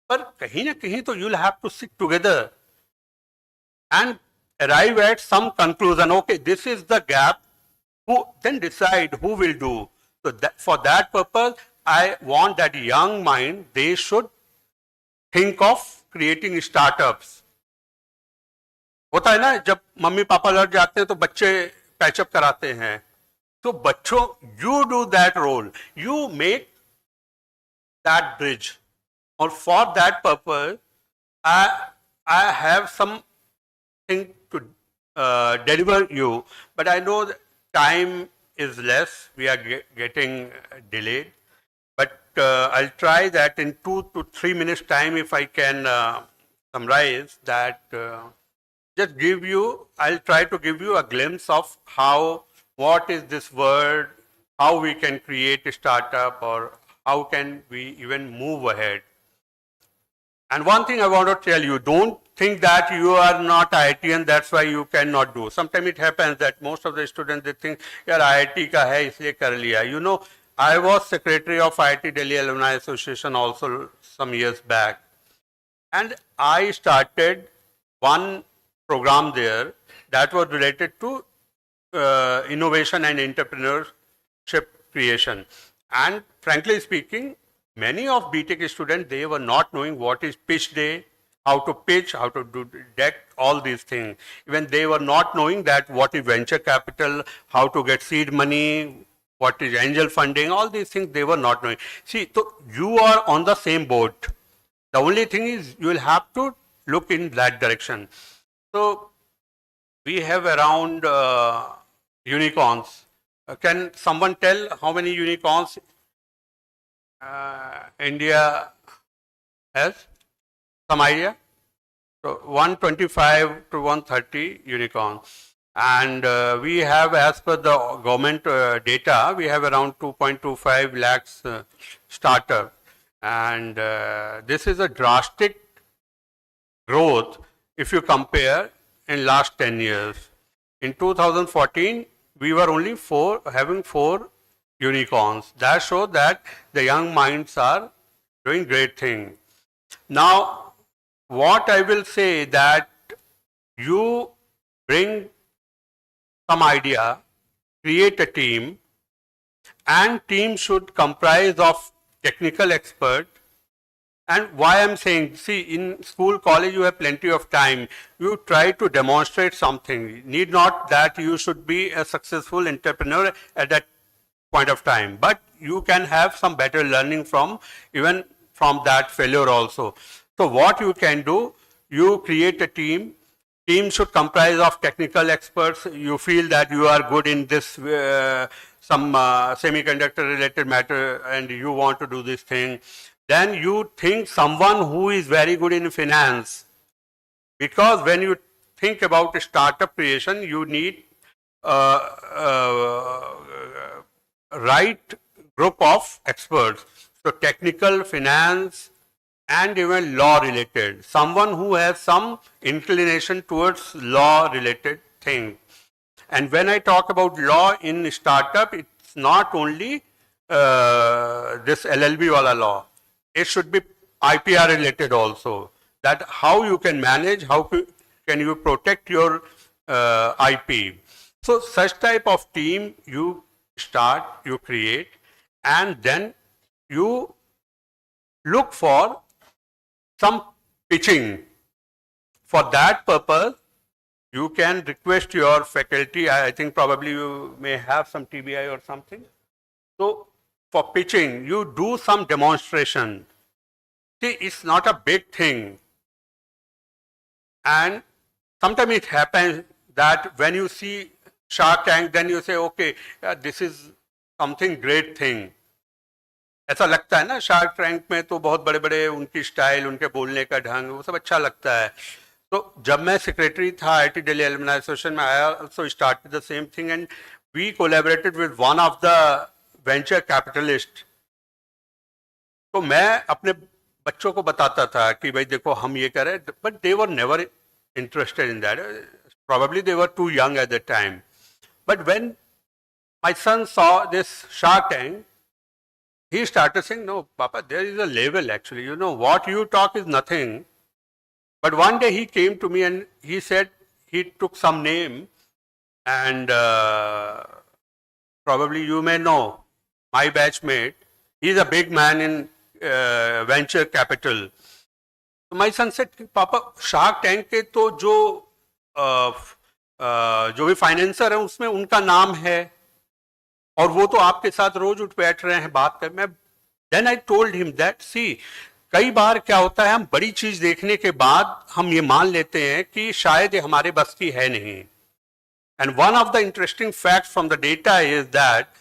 H: पर कहीं ना कहीं तो you'll have to sit together and arrive at some conclusion. Okay, this is the gap. Who then decide who will do. So for that purpose, I want that young mind, they should think of creating startups. होता है ना, जब mummy papa लड़ जाते हैं तो बच्चे patch up कराते हैं, तो बच्चों, you do that role, you make that bridge. Or for that purpose, I have something to deliver you, but I know that time is less, we are getting delayed. But I'll try that in 2 to 3 minutes time, if I can summarize that. Just give you, I'll try to give you a glimpse of how, what is this word, how we can create a startup, or how can we even move ahead. And one thing I want to tell you, don't think that you are not IIT and that's why you cannot do. Sometimes it happens that most of the students, they think, yaar IIT ka hai, isliye kar liya. You know, I was secretary of IIT Delhi Alumni Association also some years back. And I started one program there that was related to innovation and entrepreneurship creation. And frankly speaking, many of BTech students, they were not knowing what is pitch day, how to pitch, how to do deck, all these things. Even they were not knowing that what is venture capital, how to get seed money, what is angel funding, all these things they were not knowing. See, so you are on the same boat. The only thing is you will have to look in that direction. So we have around unicorns. Can someone tell how many unicorns India has? Some idea? So 125 to 130 unicorns. And we have, as per the government data, we have around 2.25 lakhs startup. And this is a drastic growth if you compare in last 10 years. In 2014, we were only having 4 unicorns. That shows that the young minds are doing great things. Now, what I will say that you bring some idea, create a team, and team should comprise of technical expert. And why I'm saying, see, in school, college, you have plenty of time. You try to demonstrate something. Need not that you should be a successful entrepreneur at that point of time, but you can have some better learning from even from that failure also. So what you can do, you create a team. Team should comprise of technical experts. You feel that you are good in this some semiconductor related matter and you want to do this thing. Then you think someone who is very good in finance. Because when you think about a startup creation, you need right group of experts. So technical, finance, and even law related. Someone who has some inclination towards law related thing. And when I talk about law in startup, it's not only this LLB wala law. It should be IPR related also. That how you can manage, how can you protect your IP. So such type of team you start, you create, and then you look for some pitching. For that purpose, you can request your faculty. I think probably you may have some TBI or something. So for pitching, you do some demonstration. See, it's not a big thing. And sometimes it happens that when you see Shark Tank, then you say, okay, this is something great thing. ऐसा लगता है ना, shark tank में तो बहुत बड़े बड़े उनकी स्टाइल, उनके बोलने का ढंग, वो सब अच्छा लगता है. तो जब मैं सेक्रेटरी था आईआईटी दिल्ली एलुमनाई एसोसिएशन में, I also started the same thing and we collaborated with one of the venture capitalist. तो मैं अपने बच्चों को बताता था कि भाई देखो हम ये करें, but they were never interested in that. Probably they were too young at the time. But when my son saw this Shark Tank, he started saying, no, Papa, there is a level actually. You know, what you talk is nothing. But one day he came to me and he said he took some name, and probably you may know my batchmate. He's a big man in venture capital. So my son said, Papa, Shark Tank के तो जो भी financer है उसमें उनका नाम है और वो तो आपके साथ रोज उठ बैठ रहे हैं बात कर. मैं then I told him that see, कई बार क्या होता है हम बड़ी चीज देखने के बाद हम ये मान लेते हैं कि शायद ये हमारे बस की है नहीं. And one of the interesting fact from the data is that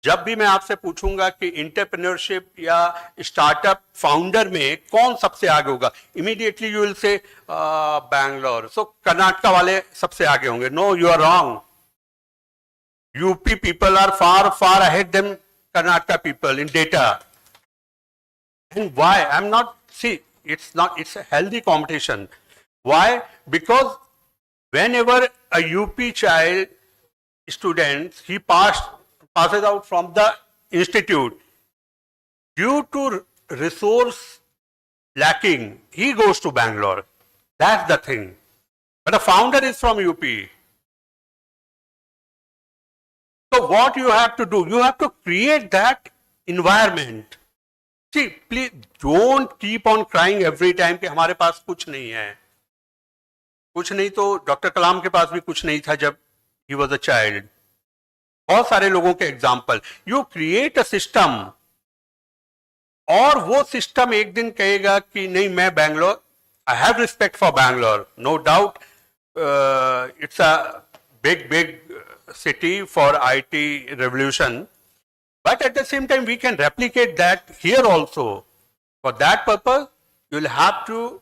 H: जब भी मैं आपसे पूछूंगा कि एंटरप्रेन्योरशिप या स्टार्टअप फाउंडर में कौन सबसे आगे होगा, immediately you will say Bangalore. सो कर्नाटका वाले सबसे आगे होंगे. No, you are wrong. UP people are far far ahead them Karnataka people in data. And why? I'm not, see, it's a healthy competition. Why? Because whenever a UP child, student, he passes out from the institute, due to resource lacking, he goes to Bangalore. That's the thing. But the founder is from UP. So what you have to do? You have to create that environment. See, please don't keep on crying every time कि हमारे पास कुछ नहीं है. कुछ नहीं तो doctor कलाम के पास भी कुछ नहीं था जब he was a child. बहुत सारे लोगों के example. You create a system और वो सिस्टम एक दिन कहेगा कि नहीं मैं Bangalore, I have respect for Bangalore, no doubt. It's a big city for IT revolution. But at the same time, we can replicate that here also. For that purpose, you will have to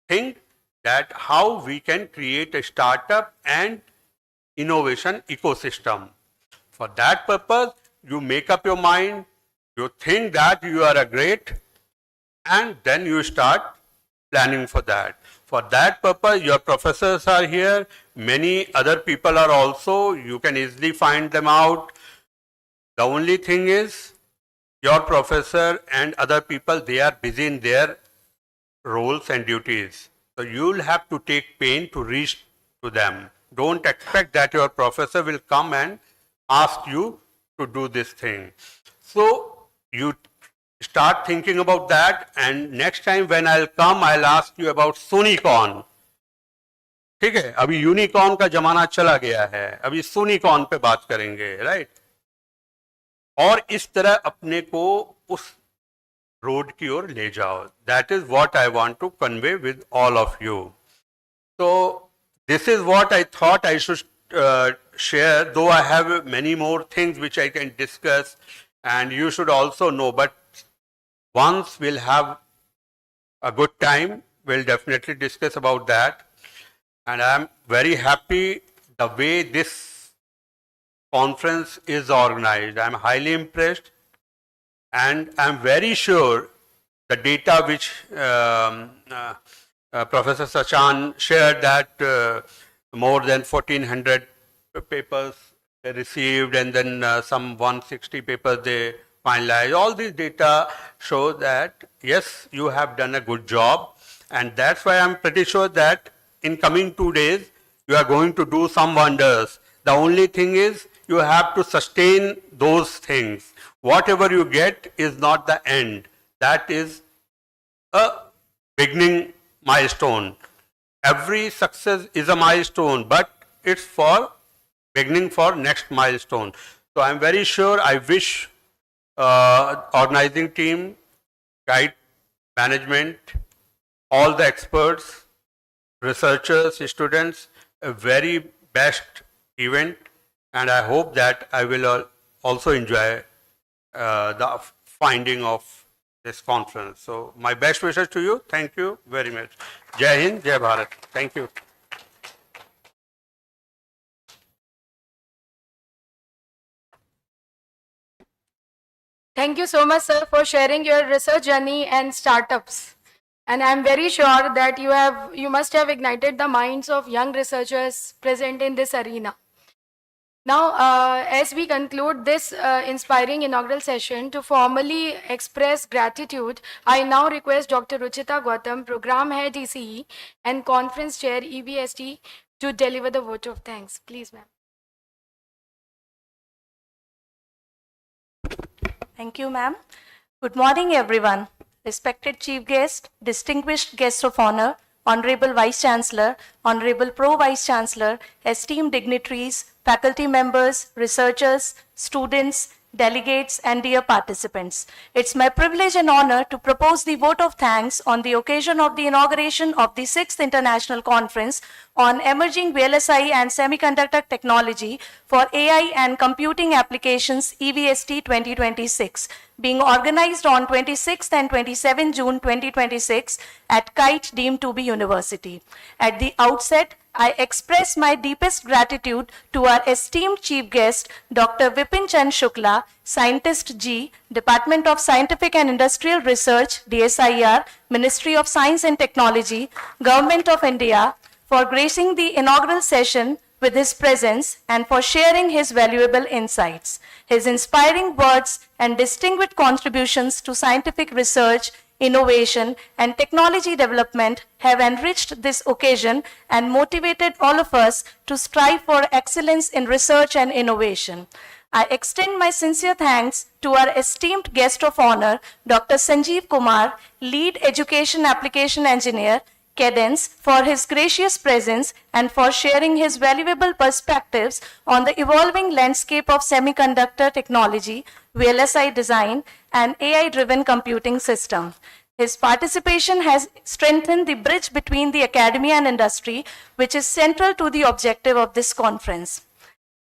H: think that how we can create a startup and innovation ecosystem. For that purpose, you make up your mind, you think that you are a great, and then you start planning for that. For that purpose, your professors are here, many other people are also, you can easily find them out. The only thing is, your professor and other people, they are busy in their roles and duties. So you'll have to take pain to reach to them. Don't expect that your professor will come and ask you to do this thing. So you start thinking about that, and next time when I'll come, I'll ask you about Sunicon. ठीक है, अभी unicorn का जमाना चला गया है, अभी सुनिकॉर्न पे बात करेंगे, राइट? और इस तरह अपने को उस रोड की ओर ले जाओ. That is what I want to convey with all of you. तो this is what I thought I should share, though I have many more things which I can discuss and you should also know, but once we'll have a good time, we'll definitely discuss about that. And I'm very happy the way this conference is organized. I'm highly impressed, and I'm very sure the data which Professor Sachan shared, that more than 1400 papers they received, and then some 160 papers they finalized. All these data show that yes, you have done a good job, and that's why I'm pretty sure that in coming 2 days you are going to do some wonders. The only thing is you have to sustain those things. Whatever you get is not the end. That is a beginning milestone. Every success is a milestone, but it's for beginning for next milestone. So I'm very sure, I wish organizing team, KIET management, all the experts, researchers, students, a very best event, and I hope that I will also enjoy the finding of this conference. So my best wishes to you. Thank you very much. Jai Hind, Jai Bharat. Thank you.
A: Thank you so much, sir, for sharing your research journey and startups. And I'm very sure that you must have ignited the minds of young researchers present in this arena. Now, as we conclude this inspiring inaugural session, to formally express gratitude, I now request Dr. Ruchita Gautam, Program Head ECE and Conference Chair EVST, to deliver the vote of thanks. Please, ma'am.
I: Thank you, ma'am. Good morning, everyone. Respected Chief Guest, distinguished guests of honor, Honorable Vice Chancellor, Honorable Pro Vice Chancellor, esteemed dignitaries, faculty members, researchers, students, delegates, and dear participants. It's my privilege and honor to propose the vote of thanks on the occasion of the inauguration of the 6th International Conference on Emerging VLSI and Semiconductor Technology for AI and Computing Applications EVST 2026, being organized on 26th and 27 June 2026 at KIET deemed to be University. At the outset, I express my deepest gratitude to our esteemed chief guest, Dr. Vipin Chand Shukla, Scientist G, Department of Scientific and Industrial Research, DSIR, Ministry of Science and Technology, Government of India, for gracing the inaugural session with his presence and for sharing his valuable insights. His inspiring words and distinguished contributions to scientific research, innovation, and technology development have enriched this occasion and motivated all of us to strive for excellence in research and innovation. I extend my sincere thanks to our esteemed guest of honor, Dr. Sanjeev Kumar, Lead Education Application Engineer, Cadence, for his gracious presence and for sharing his valuable perspectives on the evolving landscape of semiconductor technology, VLSI design, and AI-driven computing system. His participation has strengthened the bridge between the academia and industry, which is central to the objective of this conference.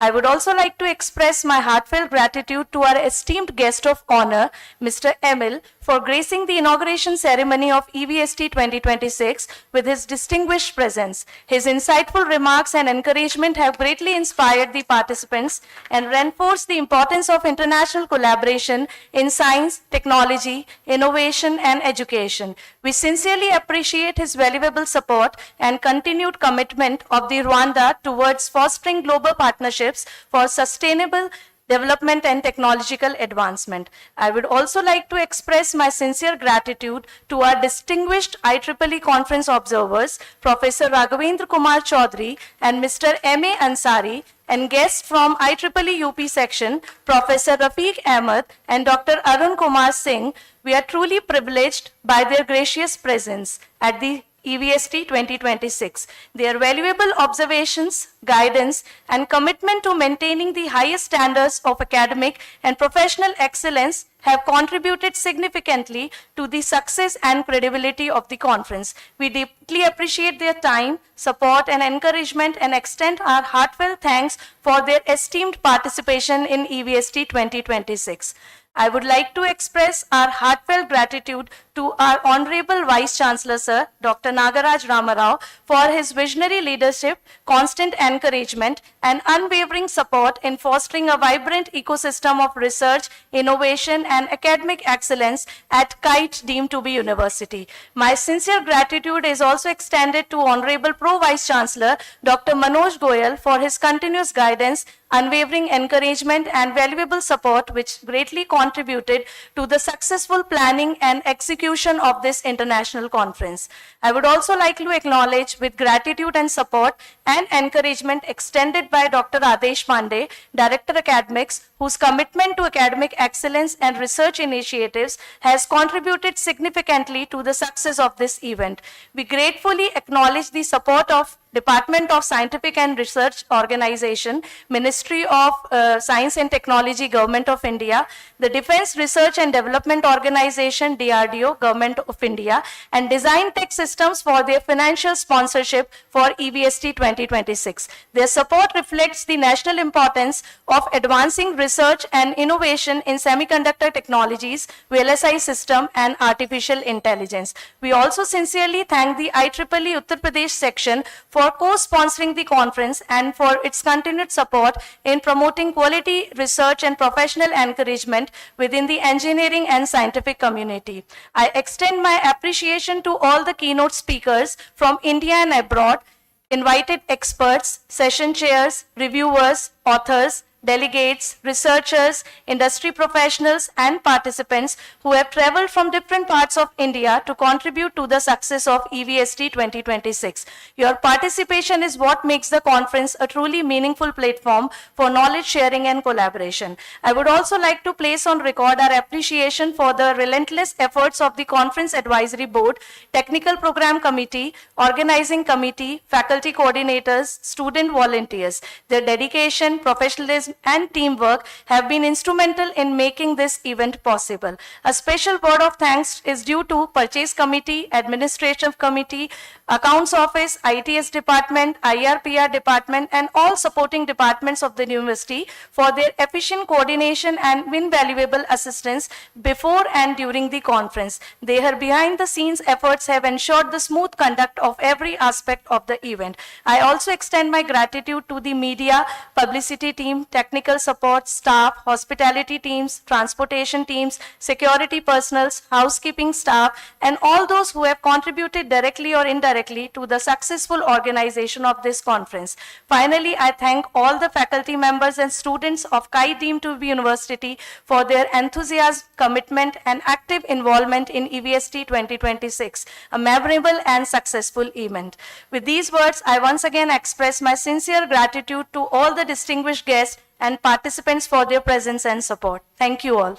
I: I would also like to express my heartfelt gratitude to our esteemed guest of honor, Mr. Emil, for gracing the inauguration ceremony of EVST 2026 with his distinguished presence. His insightful remarks and encouragement have greatly inspired the participants and reinforced the importance of international collaboration in science, technology, innovation, and education. We sincerely appreciate his valuable support and continued commitment of the Rwanda towards fostering global partnerships for sustainable development and technological advancement. I would also like to express my sincere gratitude to our distinguished IEEE conference observers, Professor Raghavendra Kumar Chaudhary and Mr. M.A. Ansari, and guests from IEEE UP section, Professor Rafiq Ahmed and Dr. Arun Kumar Singh. We are truly privileged by their gracious presence at the EVST 2026. Their valuable observations, guidance, and commitment to maintaining the highest standards of academic and professional excellence have contributed significantly to the success and credibility of the conference. We deeply appreciate their time, support, and encouragement and extend our heartfelt thanks for their esteemed participation in EVST 2026. I would like to express our heartfelt gratitude to our Honorable Vice Chancellor, Sir, Dr. Nagaraj Ramarao, for his visionary leadership, constant encouragement, and unwavering support in fostering a vibrant ecosystem of research, innovation, and academic excellence at KIET deemed to be University. My sincere gratitude is also extended to Honorable Pro Vice Chancellor, Dr. Manoj Goyal, for his continuous guidance, unwavering encouragement, and valuable support, which greatly contributed to the successful planning and execution of this international conference. I would also like to acknowledge with gratitude and support and encouragement extended by Dr. Adesh Pandey, Director Academics, whose commitment to academic excellence and research initiatives has contributed significantly to the success of this event. We gratefully acknowledge the support of Department of Scientific and Research Organization, Ministry of Science and Technology, Government of India, the Defense Research and Development Organization, DRDO, Government of India, and Design Tech Systems for their financial sponsorship for EVST 2026. Their support reflects the national importance of advancing research and innovation in semiconductor technologies, VLSI system, and artificial intelligence. We also sincerely thank the IEEE Uttar Pradesh section for for co-sponsoring the conference and for its continued support in promoting quality research and professional encouragement within the engineering and scientific community. I extend my appreciation to all the keynote speakers from India and abroad, invited experts, session chairs, reviewers, authors, delegates, researchers, industry professionals, and participants who have traveled from different parts of India to contribute to the success of EVST 2026. Your participation is what makes the conference a truly meaningful platform for knowledge sharing and collaboration. I would also like to place on record our appreciation for the relentless efforts of the Conference Advisory Board, Technical Program Committee, Organizing Committee, faculty coordinators, student volunteers. Their dedication, professionalism, and teamwork have been instrumental in making this event possible. A special word of thanks is due to Purchase Committee, Administrative Committee, Accounts Office, ITS Department, IRPR Department, and all supporting departments of the university for their efficient coordination and invaluable assistance before and during the conference. Their behind-the-scenes efforts have ensured the smooth conduct of every aspect of the event. I also extend my gratitude to the media, publicity team, technical support, staff, hospitality teams, transportation teams, security personnel, housekeeping staff, and all those who have contributed directly or indirectly to the successful organization of this conference. Finally, I thank all the faculty members and students of KIET deemed to be university for their enthusiasm, commitment, and active involvement in EVST 2026, a memorable and successful event. With these words, I once again express my sincere gratitude to all the distinguished guests and participants for their presence and support. Thank you all.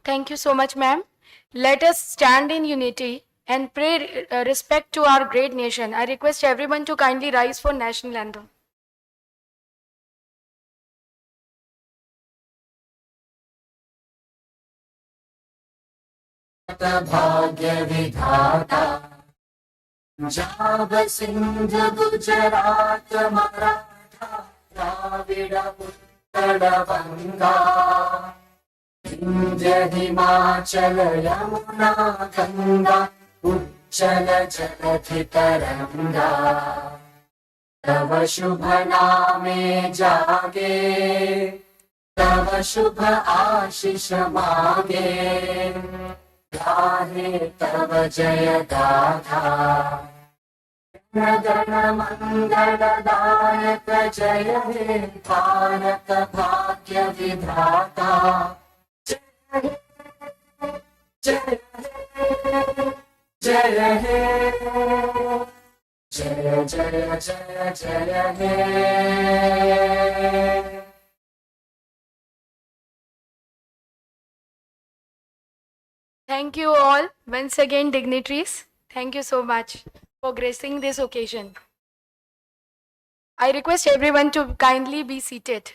A: Thank you so much, ma'am. Let us stand in unity and pay respect to our great nation. I request everyone to kindly rise for national anthem.
J: भाग्य विधाता पंजाब सिंध गुजरात मराठा द्राविड उत्कल बंगा विंध्य हिमाचल यमुना गंगा उज्जल जलधि तरंगा तव शुभ नामे जागे तव शुभ आशीष मागे गाहे तव जय गाथा गण मंगलदायक जय हे भारत भाग्य विधाता जय जय जय हे जय जय जय जय हे
A: Thank you all, once again, dignitaries. Thank you so much for gracing this occasion. I request everyone to kindly be seated.